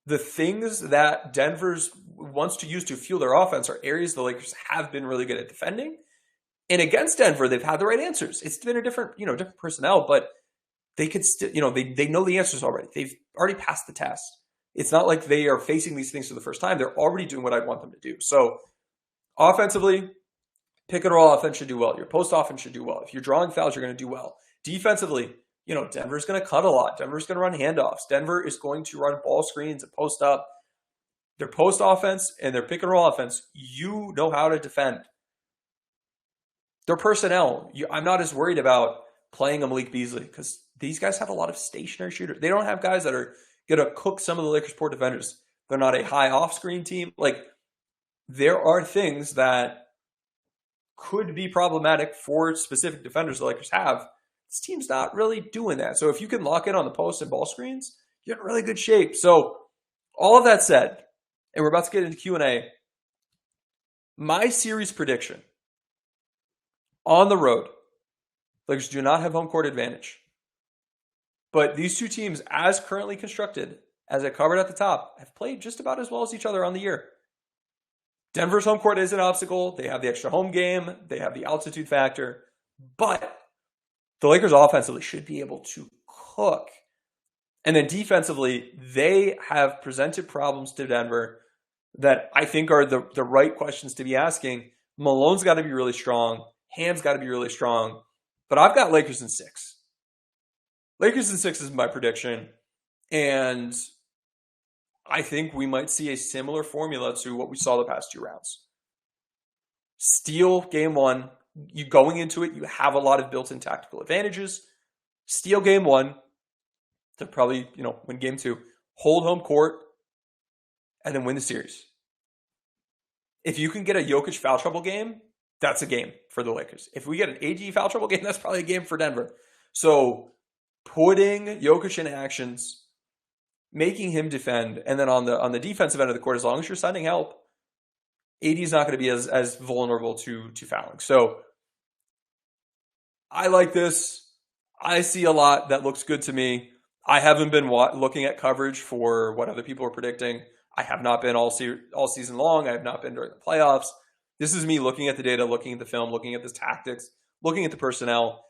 the things that Denver's wants to use to fuel their offense are areas the Lakers have been really good at defending. And against Denver, they've had the right answers. It's been a different personnel, but they could still, they know the answers already. They've already passed the test. It's not like they are facing these things for the first time. They're already doing what I want them to do. So offensively, pick and roll offense should do well. Your post offense should do well. If you're drawing fouls, you're going to do well. Defensively, Denver's going to cut a lot. Denver's going to run handoffs. Denver is going to run ball screens and post up. Their post offense and their pick and roll offense, you know how to defend. Their personnel, I'm not as worried about playing a Malik Beasley because these guys have a lot of stationary shooters. They don't have guys that are going to cook some of the Lakers' poor defenders. They're not a high off-screen team. Like, there are things that could be problematic for specific defenders the Lakers have. This team's not really doing that. So if you can lock in on the post and ball screens, you're in really good shape. So all of that said, and we're about to get into Q&A, my series prediction on the road, Lakers do not have home court advantage. But these two teams, as currently constructed, as I covered at the top, have played just about as well as each other on the year. Denver's home court is an obstacle. They have the extra home game. They have the altitude factor. But the Lakers offensively should be able to cook. And then defensively, they have presented problems to Denver that I think are the right questions to be asking. Malone's got to be really strong. Ham's got to be really strong. But I've got Lakers in 6. Lakers in 6 is my prediction. And I think we might see a similar formula to what we saw the past 2 rounds. Steal game 1. You going into it, you have a lot of built-in tactical advantages. Steal game 1 to probably, win game 2. Hold home court and then win the series. If you can get a Jokic foul trouble game, that's a game for the Lakers. If we get an AD foul trouble game, that's probably a game for Denver. So putting Jokic in actions, making him defend, and then on the defensive end of the court, as long as you're sending help, AD is not going to be as vulnerable to fouling. So I like this. I see a lot that looks good to me. I haven't been looking at coverage for what other people are predicting. I have not been all season long. I have not been during the playoffs. This is me looking at the data, looking at the film, looking at the tactics, looking at the personnel,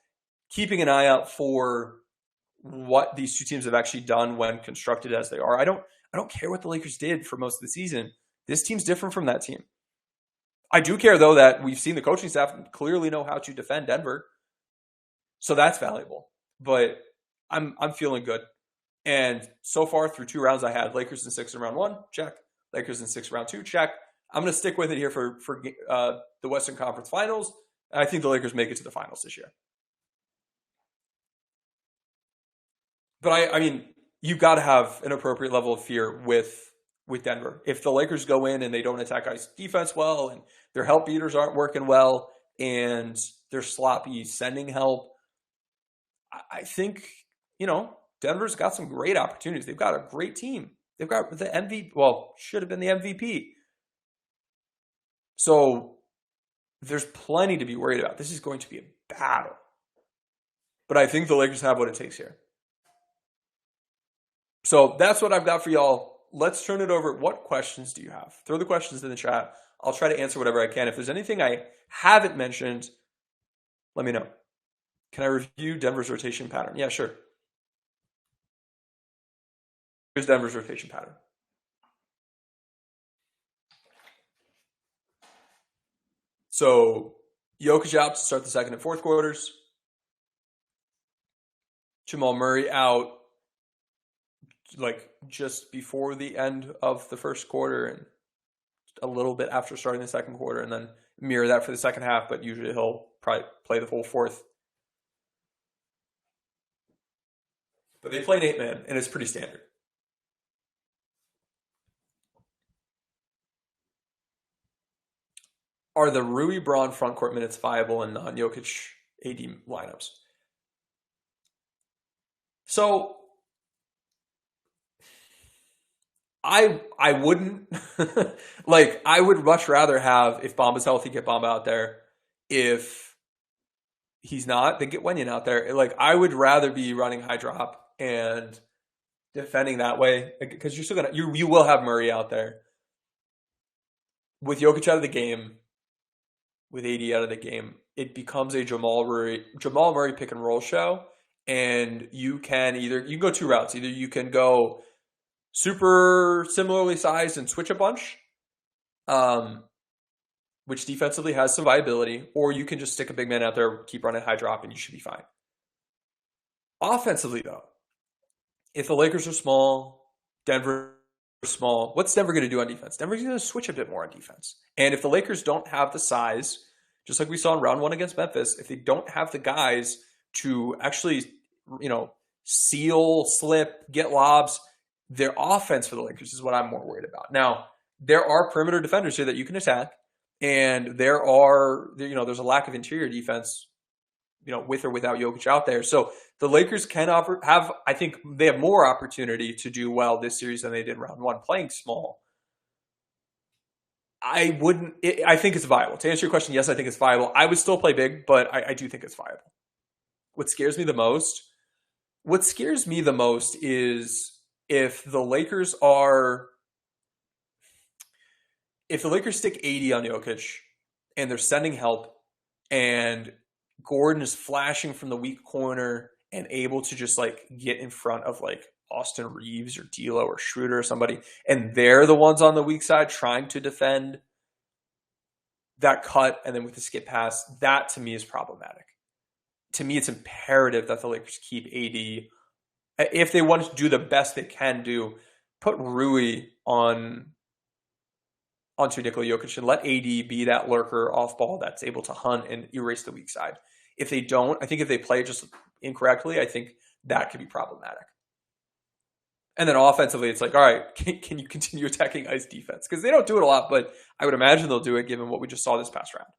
keeping an eye out for what these two teams have actually done when constructed as they are. I don't care what the Lakers did for most of the season. This team's different from that team. I do care, though, that we've seen the coaching staff clearly know how to defend Denver. So that's valuable. But I'm feeling good. And so far through 2 rounds I had Lakers in 6 in round 1, check. Lakers in 6 round 2, check. I'm going to stick with it here for the Western Conference Finals. I think the Lakers make it to the finals this year. But I mean, you've got to have an appropriate level of fear with Denver. If the Lakers go in and they don't attack ice defense well, and their help beaters aren't working well, and they're sloppy sending help, I think, Denver's got some great opportunities. They've got a great team. They've got the MVP, should have been the MVP. So there's plenty to be worried about. This is going to be a battle. But I think the Lakers have what it takes here. So that's what I've got for y'all. Let's turn it over. What questions do you have? Throw the questions in the chat. I'll try to answer whatever I can. If there's anything I haven't mentioned, let me know. Can I review Denver's rotation pattern? Yeah, sure. Here's Denver's rotation pattern. So Jokic out to start the second and fourth quarters. Jamal Murray out like just before the end of the first quarter and a little bit after starting the second quarter, and then mirror that for the second half, but usually he'll probably play the full fourth. But they play an 8-man, and it's pretty standard. Are the Rui Braun frontcourt minutes viable in non-Jokic AD lineups? So I wouldn't like, I would much rather have, if Bamba's healthy, get Bamba out there. If he's not, then get Wenyen out there. Like, I would rather be running high drop and defending that way, because you're still gonna you will have Murray out there. With Jokic out of the game, with AD out of the game, it becomes a Jamal Murray pick and roll show, and you can go two routes. Either you can go super similarly sized and switch a bunch, which defensively has some viability, or you can just stick a big man out there, keep running high drop, and you should be fine. Offensively, though, if the Lakers are small, Denver is small, what's Denver going to do on defense? Denver's going to switch a bit more on defense. And if the Lakers don't have the size, just like we saw in round one against Memphis, if they don't have the guys to actually, seal, slip, get lobs, their offense for the Lakers is what I'm more worried about. Now, there are perimeter defenders here that you can attack, and there's a lack of interior defense, with or without Jokic out there. So the Lakers I think they have more opportunity to do well this series than they did round one playing small. I think it's viable. To answer your question, yes, I think it's viable. I would still play big, but I do think it's viable. What scares me the most is if the Lakers stick 80 on Jokic and they're sending help, and Gordon is flashing from the weak corner and able to just get in front of Austin Reeves or D'Lo or Schroeder or somebody, and they're the ones on the weak side trying to defend that cut, and then with the skip pass, that to me is problematic. To me, it's imperative that the Lakers keep AD. If they want to do the best they can do, put Rui onto Nikola Jokic and let AD be that lurker off ball that's able to hunt and erase the weak side. If they don't, I think if they play it just incorrectly, I think that could be problematic. And then offensively, it's all right, can you continue attacking ice defense? Because they don't do it a lot, but I would imagine they'll do it given what we just saw this past round.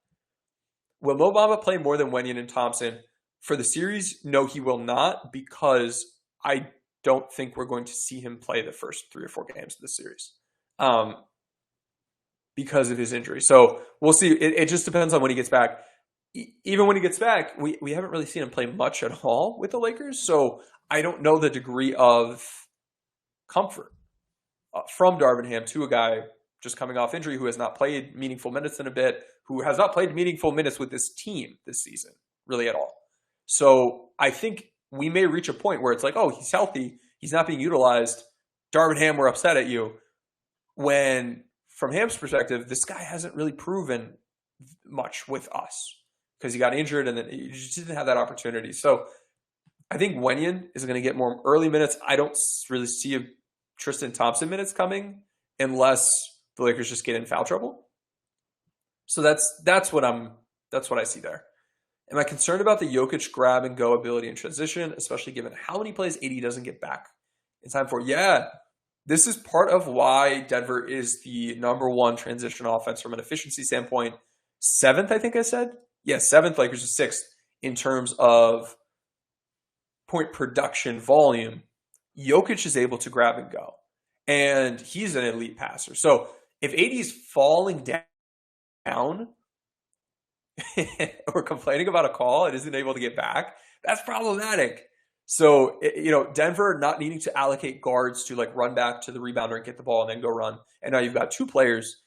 Will Mo Bamba play more than Wenyen and Thompson? For the series, no, he will not, because I don't think we're going to see him play the first 3 or 4 games of the series because of his injury. So we'll see. It just depends on when he gets back. Even when he gets back, we haven't really seen him play much at all with the Lakers. So I don't know the degree of comfort from Darvin Ham to a guy just coming off injury who has not played meaningful minutes in a bit, who has not played meaningful minutes with this team this season, really at all. So I think we may reach a point where it's he's healthy, he's not being utilized. Darvin Ham, we're upset at you. When, from Ham's perspective, this guy hasn't really proven much with us because he got injured and then he just didn't have that opportunity. So I think Wenyen is going to get more early minutes. I don't really see Tristan Thompson minutes coming unless the Lakers just get in foul trouble. So that's what I see there. Am I concerned about the Jokic grab and go ability in transition, especially given how many plays AD doesn't get back in time for? Yeah, this is part of why Denver is the number 1 transition offense from an efficiency standpoint. 7th, I think I said? Yeah, 7th, Lakers are 6th in terms of point production volume. Jokic is able to grab and go, and he's an elite passer. So if AD is falling down, or complaining about a call and isn't able to get back, that's problematic. So, Denver not needing to allocate guards to like run back to the rebounder and get the ball and then go run. And now you've got two players,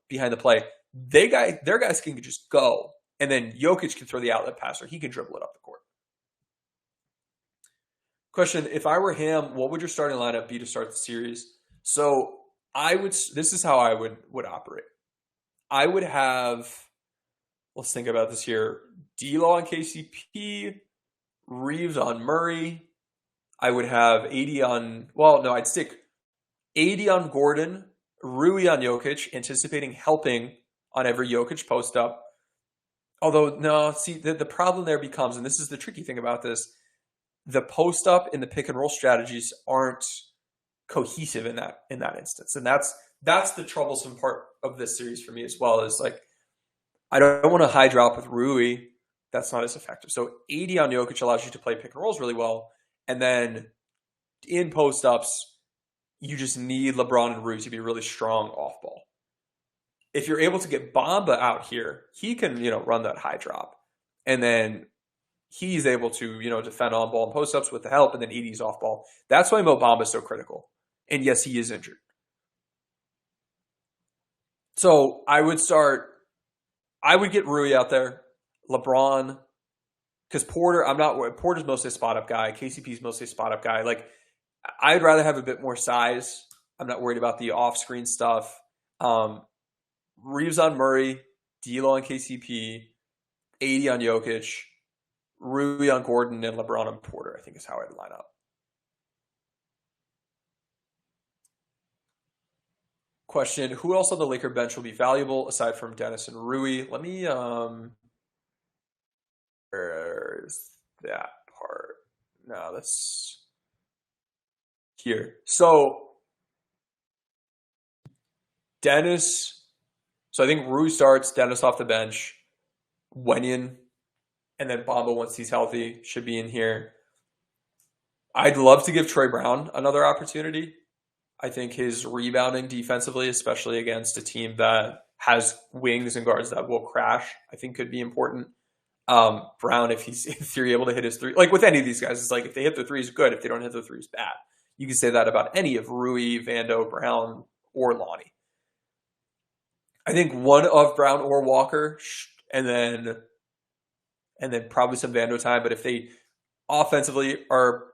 behind the play. Their guys can just go. And then Jokic can throw the outlet pass or he can dribble it up the court. Question, if I were him, what would your starting lineup be to start the series? So this is how I would operate. I would have, let's think about this here. D'Lo on KCP, Reeves on Murray. I would have I'd stick AD on Gordon, Rui on Jokic, anticipating helping on every Jokic post up. Although, no, see, the problem there becomes, and this is the tricky thing about this, the post up and the pick and roll strategies aren't cohesive in that instance. And that's the troublesome part of this series for me as well, is like, I don't want to high drop with Rui. That's not as effective. So AD on Jokic allows you to play pick and rolls really well. And then in post ups, you just need LeBron and Rui to be really strong off ball. If you're able to get Bamba out here, he can, run that high drop. And then he's able to, defend on ball and post ups with the help, and then AD's off ball. That's why Mo Bamba is so critical. And yes, he is injured. So I would get Rui out there, LeBron, because Porter's mostly a spot up guy. KCP's mostly a spot up guy. Like, I'd rather have a bit more size. I'm not worried about the off screen stuff. Reeves on Murray, D'Lo on KCP, AD on Jokic, Rui on Gordon, and LeBron on Porter, I think is how I'd line up. Question, who else on the Laker bench will be valuable aside from Dennis and Rui? Let me, where's that part? No, that's here. So, Dennis, so I think Rui starts, Dennis off the bench, Wenyen, and then Bamba, once he's healthy, should be in here. I'd love to give Troy Brown another opportunity. I think his rebounding defensively, especially against a team that has wings and guards that will crash, I think could be important. Brown, if he's in theory able to hit his three, like with any of these guys, it's like if they hit the threes, good. If they don't hit the threes, bad. You can say that about any of Rui, Vando, Brown, or Lonnie. I think one of Brown or Walker, and then probably some Vando time. But if they offensively are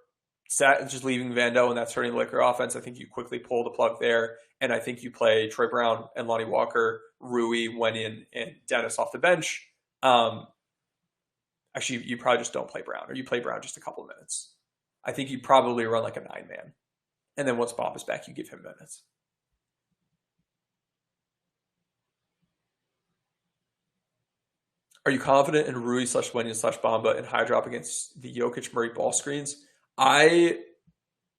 just leaving Vando and that's hurting the Laker offense, I think you quickly pull the plug there. And I think you play Troy Brown and Lonnie Walker, Rui, Wenyen, and Dennis off the bench. Actually, you probably just don't play Brown, or you play Brown just a couple of minutes. I think you probably run like a 9-man. And then once Bob is back, you give him minutes. Are you confident in Rui /Wenyen/Bamba and high drop against the Jokic Murray ball screens? I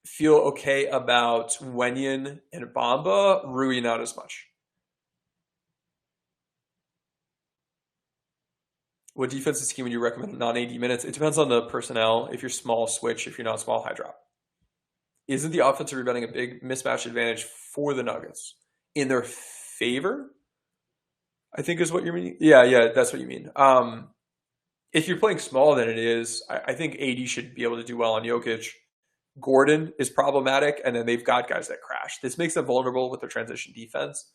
feel okay about Wenyen and Bamba, Rui not as much. What defensive scheme would you recommend non-AD minutes? It depends on the personnel. If you're small, switch. If you're not small, high drop. Isn't the offensive rebounding a big mismatch advantage for the Nuggets? In their favor? I think is what you mean. Yeah, that's what you mean. If you're playing small, then it is. I think AD should be able to do well on Jokic. Gordon is problematic, and then they've got guys that crash. This makes them vulnerable with their transition defense.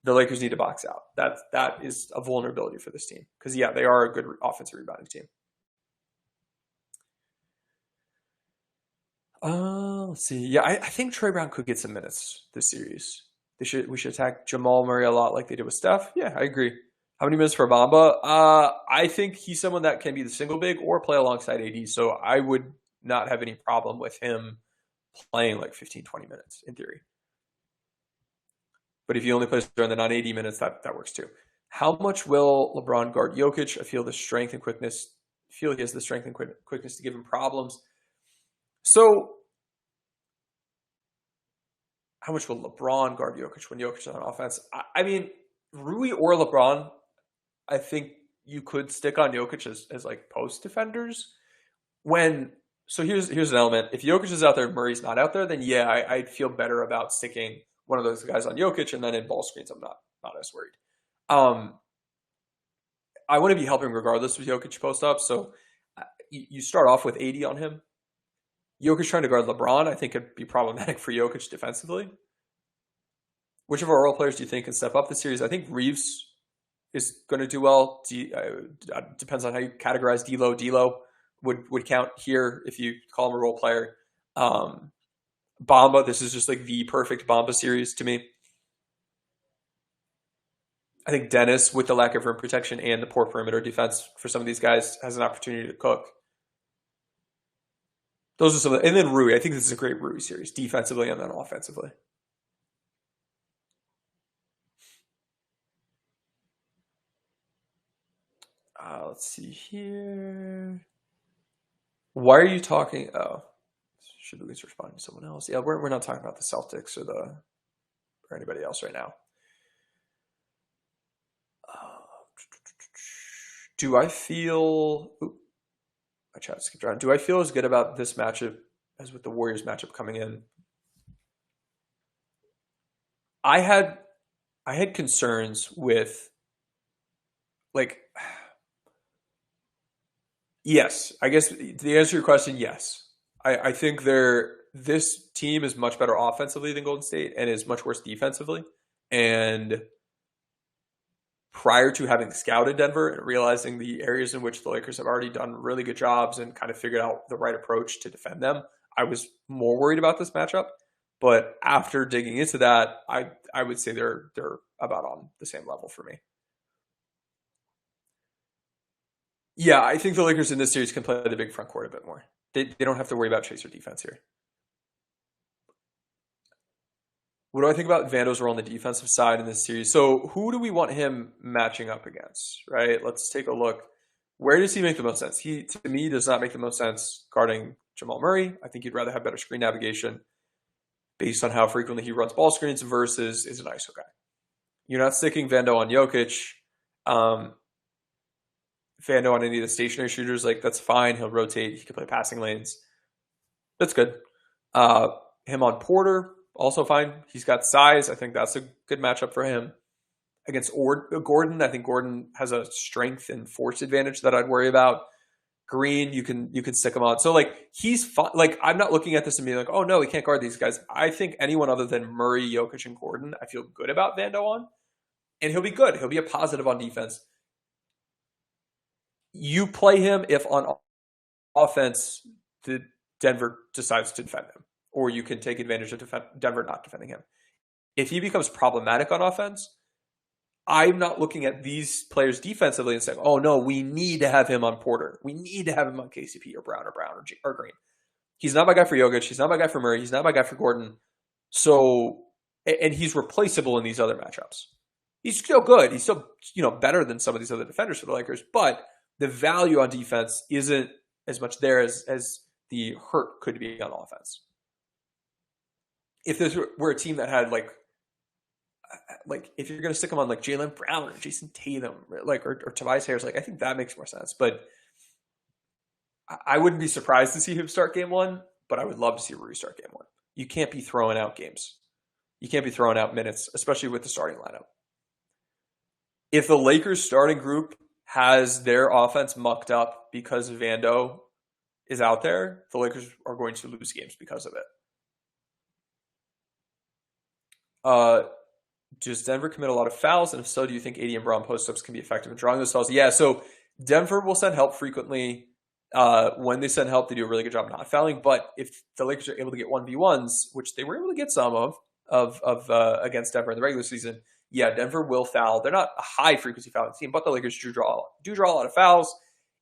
The Lakers need to box out. That is a vulnerability for this team. Because, yeah, they are a good offensive rebounding team. Let's see. Yeah, I think Troy Brown could get some minutes this series. We should attack Jamal Murray a lot like they did with Steph. Yeah, I agree. How many minutes for Bamba? I think he's someone that can be the single big or play alongside AD. So I would not have any problem with him playing like 15, 20 minutes in theory. But if he only plays during the non-AD minutes, that works too. How much will LeBron guard Jokic? I feel he has the strength and quickness to give him problems. So how much will LeBron guard Jokic when Jokic is on offense? I mean, Rui or LeBron, I think you could stick on Jokic as like post defenders. So here's an element. If Jokic is out there and Murray's not out there, then yeah, I'd feel better about sticking one of those guys on Jokic, and then in ball screens, I'm not as worried. I want to be helping regardless with Jokic post up. So you start off with 80 on him. Jokic trying to guard LeBron, I think could be problematic for Jokic defensively. Which of our role players do you think can step up this series? I think Reeves is going to do well. Depends on how you categorize D'Lo. D'Lo would count here if you call him a role player. Bamba, this is just like the perfect Bamba series to me. I think Dennis, with the lack of rim protection and the poor perimeter defense for some of these guys, has an opportunity to cook. Those are some of the, and then Rui. I think this is a great Rui series, defensively and then offensively. Let's see here. Why are you talking? Oh, should we respond to someone else? Yeah, we're not talking about the Celtics or anybody else right now. Do I feel? I tried to skip around. Do I feel as good about this matchup as with the Warriors matchup coming in? I had concerns with, like, yes, I guess the answer to your question, yes. I think this team is much better offensively than Golden State and is much worse defensively. And prior to having scouted Denver and realizing the areas in which the Lakers have already done really good jobs and kind of figured out the right approach to defend them, I was more worried about this matchup. But after digging into that, I would say they're about on the same level for me. Yeah, I think the Lakers in this series can play the big front court a bit more. They don't have to worry about chaser defense here. What do I think about Vando's role on the defensive side in this series? So who do we want him matching up against, right? Let's take a look. Where does he make the most sense? He, to me, does not make the most sense guarding Jamal Murray. I think he'd rather have better screen navigation based on how frequently he runs ball screens versus is an ISO guy. You're not sticking Vando on Jokic. Vando on any of the stationary shooters, like, that's fine. He'll rotate. He can play passing lanes. That's good. Him on Porter, also fine. He's got size. I think that's a good matchup for him. Against Gordon, I think Gordon has a strength and force advantage that I'd worry about. Green, you can stick him on. So, like, he's fun. Like, I'm not looking at this and being like, oh no, he can't guard these guys. I think anyone other than Murray, Jokic, and Gordon, I feel good about Vando on. And he'll be good. He'll be a positive on defense. You play him if on offense the Denver decides to defend him, or you can take advantage of Denver not defending him. If he becomes problematic on offense, I'm not looking at these players defensively and saying, oh no, we need to have him on Porter. We need to have him on KCP or Brown or Green. He's not my guy for Jokic. He's not my guy for Murray. He's not my guy for Gordon. So, and he's replaceable in these other matchups. He's still good. He's still, better than some of these other defenders for the Lakers, but the value on defense isn't as much there as the hurt could be on offense. If this were a team that had like if you're going to stick them on like Jaylen Brown or Jason Tatum, or Tobias Harris, I think that makes more sense. But I wouldn't be surprised to see him start game one, but I would love to see Rui start game one. You can't be throwing out games. You can't be throwing out minutes, especially with the starting lineup. If the Lakers starting group has their offense mucked up because Vando is out there, the Lakers are going to lose games because of it. Does Denver commit a lot of fouls? And if so, do you think AD and Brown post-ups can be effective in drawing those fouls? Yeah, so Denver will send help frequently. When they send help, they do a really good job not fouling. But if the Lakers are able to get 1v1s, which they were able to get some of against Denver in the regular season, yeah, Denver will foul. They're not a high-frequency fouling team, but the Lakers do draw a lot of fouls.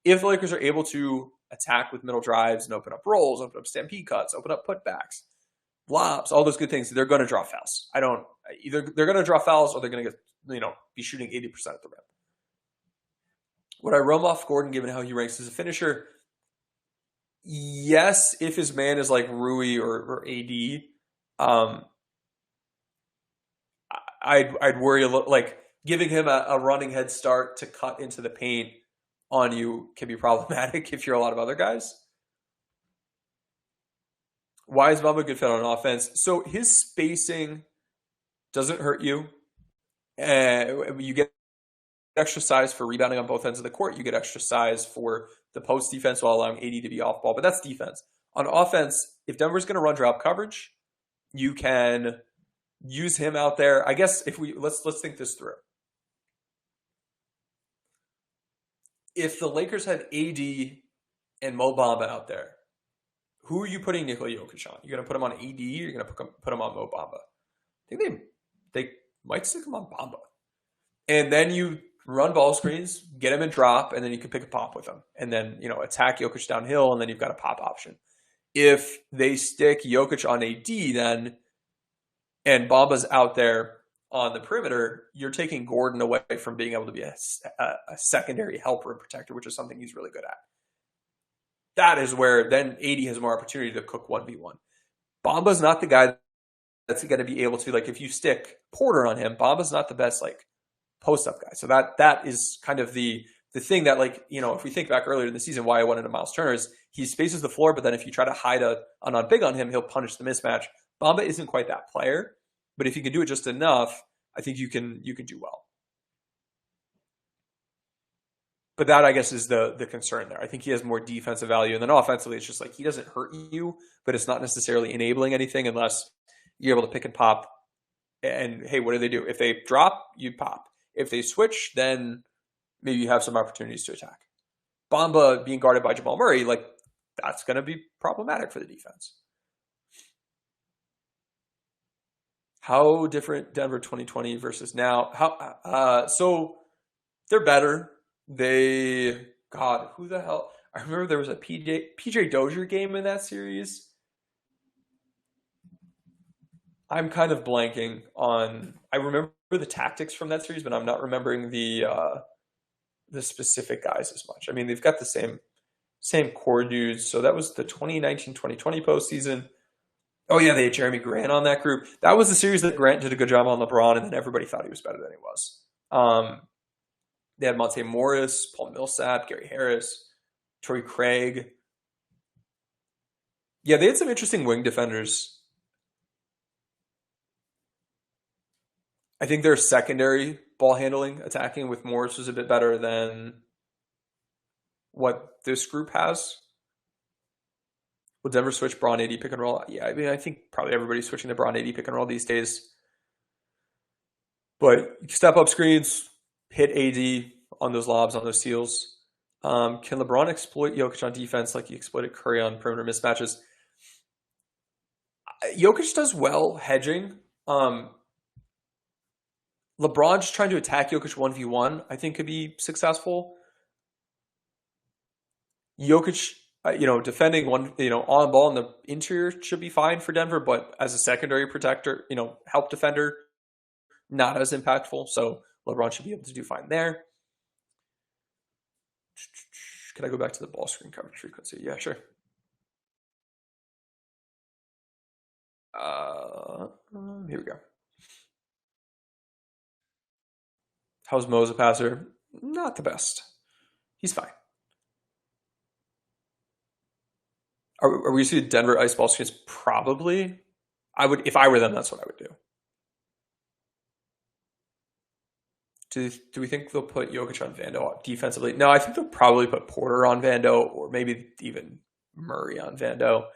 If the Lakers are able to attack with middle drives and open up rolls, open up stampede cuts, open up putbacks, lobs, all those good things, they're going to draw fouls. Either they're going to draw fouls or they're going to be shooting 80% at the rim. Would I roam off Gordon given how he ranks as a finisher? Yes, if his man is like Rui or AD. I'd worry a little, like giving him a running head start to cut into the paint on you can be problematic if you're a lot of other guys. Why is Bamba a good fit on offense? So his spacing doesn't hurt you. You get extra size for rebounding on both ends of the court. You get extra size for the post defense while allowing AD to be off ball. But that's defense. On offense, if Denver's going to run drop coverage, you can use him out there. I guess if let's think this through. If the Lakers had AD and Mo Bamba out there, who are you putting Nikola Jokic on? You're going to put him on AD, or you're going to put him on Mo Bamba? I think they might stick him on Bamba. And then you run ball screens, get him in drop, and then you can pick a pop with him. And then, attack Jokic downhill, and then you've got a pop option. If they stick Jokic on AD then, and Bamba's out there on the perimeter, you're taking Gordon away from being able to be a secondary helper and protector, which is something he's really good at. That is where then AD has more opportunity to cook 1v1. Bamba's not the guy that's going to be able to, if you stick Porter on him, Bamba's not the best, post-up guy. So that is kind of the thing that, if we think back earlier in the season, why I wanted a Miles Turner is he spaces the floor, but then if you try to hide a non-big on him, he'll punish the mismatch. Bamba isn't quite that player, but if you can do it just enough, I think you can do well. But that, I guess, is the concern there. I think he has more defensive value. And then offensively, it's just he doesn't hurt you, but it's not necessarily enabling anything unless you're able to pick and pop. And, hey, what do? If they drop, you pop. If they switch, then maybe you have some opportunities to attack. Bamba being guarded by Jamal Murray, that's going to be problematic for the defense. How different Denver 2020 versus now? So they're better. Who the hell? I remember there was a PJ Dozier game in that series. I'm kind of blanking on. I remember the tactics from that series, but I'm not remembering the specific guys as much. I mean, they've got the same core dudes. So that was the 2019-2020 postseason. Oh yeah, they had Jeremy Grant on that group. That was the series that Grant did a good job on LeBron, and then everybody thought he was better than he was. They had Monte Morris, Paul Millsap, Gary Harris, Torrey Craig. Yeah, they had some interesting wing defenders. I think their secondary ball handling, attacking with Morris was a bit better than what this group has. Will Denver switch Bron AD pick and roll? Yeah, I mean, I think probably everybody's switching to Bron AD pick and roll these days. But step up screens, hit AD on those lobs, on those steals. Can LeBron exploit Jokic on defense like he exploited Curry on perimeter mismatches? Jokic does well hedging. LeBron just trying to attack Jokic 1v1, I think could be successful. Jokic, defending on ball in the interior should be fine for Denver, but as a secondary protector, help defender, not as impactful. So LeBron should be able to do fine there. Can I go back to the ball screen coverage frequency? Yeah, sure. Here we go. How's Mo as a passer? Not the best. He's fine. Are we seeing Denver ice ball screens? Probably. I would, if I were them, that's what I would do. Do we think they'll put Jokic on Vando defensively? No, I think they'll probably put Porter on Vando, or maybe even Murray on Vando.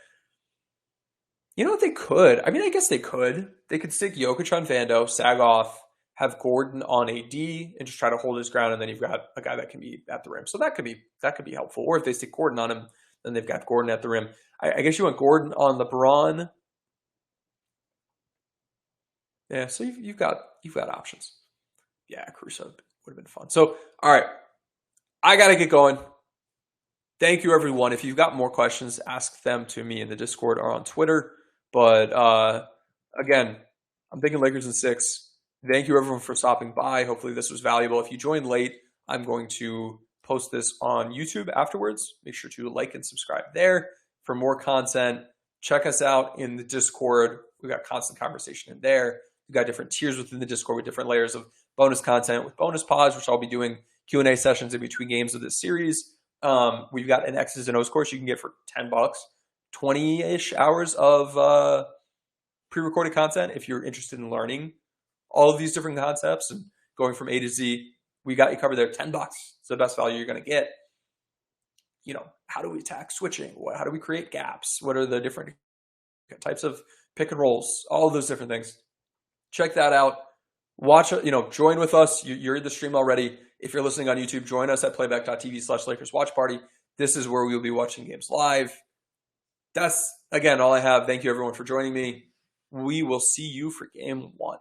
You know what they could? I mean, I guess they could. They could stick Jokic on Vando, sag off, have Gordon on AD, and just try to hold his ground, and then you've got a guy that can be at the rim. So that could be helpful. Or if they stick Gordon on him, then they've got Gordon at the rim. I guess you want Gordon on LeBron. Yeah, so you've got options. Yeah, Caruso would have been fun. So, all right, I got to get going. Thank you, everyone. If you've got more questions, ask them to me in the Discord or on Twitter. But again, I'm thinking Lakers in 6. Thank you, everyone, for stopping by. Hopefully this was valuable. If you joined late, I'm going to post this on YouTube afterwards. Make sure to like and subscribe there for more content. Check us out in the Discord. We've got constant conversation in there. We've got different tiers within the Discord with different layers of bonus content with bonus pods, which I'll be doing Q&A sessions in between games of this series. We've got an X's and O's course you can get for $10, 20-ish hours of pre-recorded content if you're interested in learning all of these different concepts and going from A to Z. We got you covered there. $10. It's the best value you're going to get. How do we attack switching? How do we create gaps? What are the different types of pick and rolls? All of those different things. Check that out. Watch, join with us. You're in the stream already. If you're listening on YouTube, join us at playback.tv/Lakers Watch Party. This is where we will be watching games live. That's, again, all I have. Thank you, everyone, for joining me. We will see you for game 1.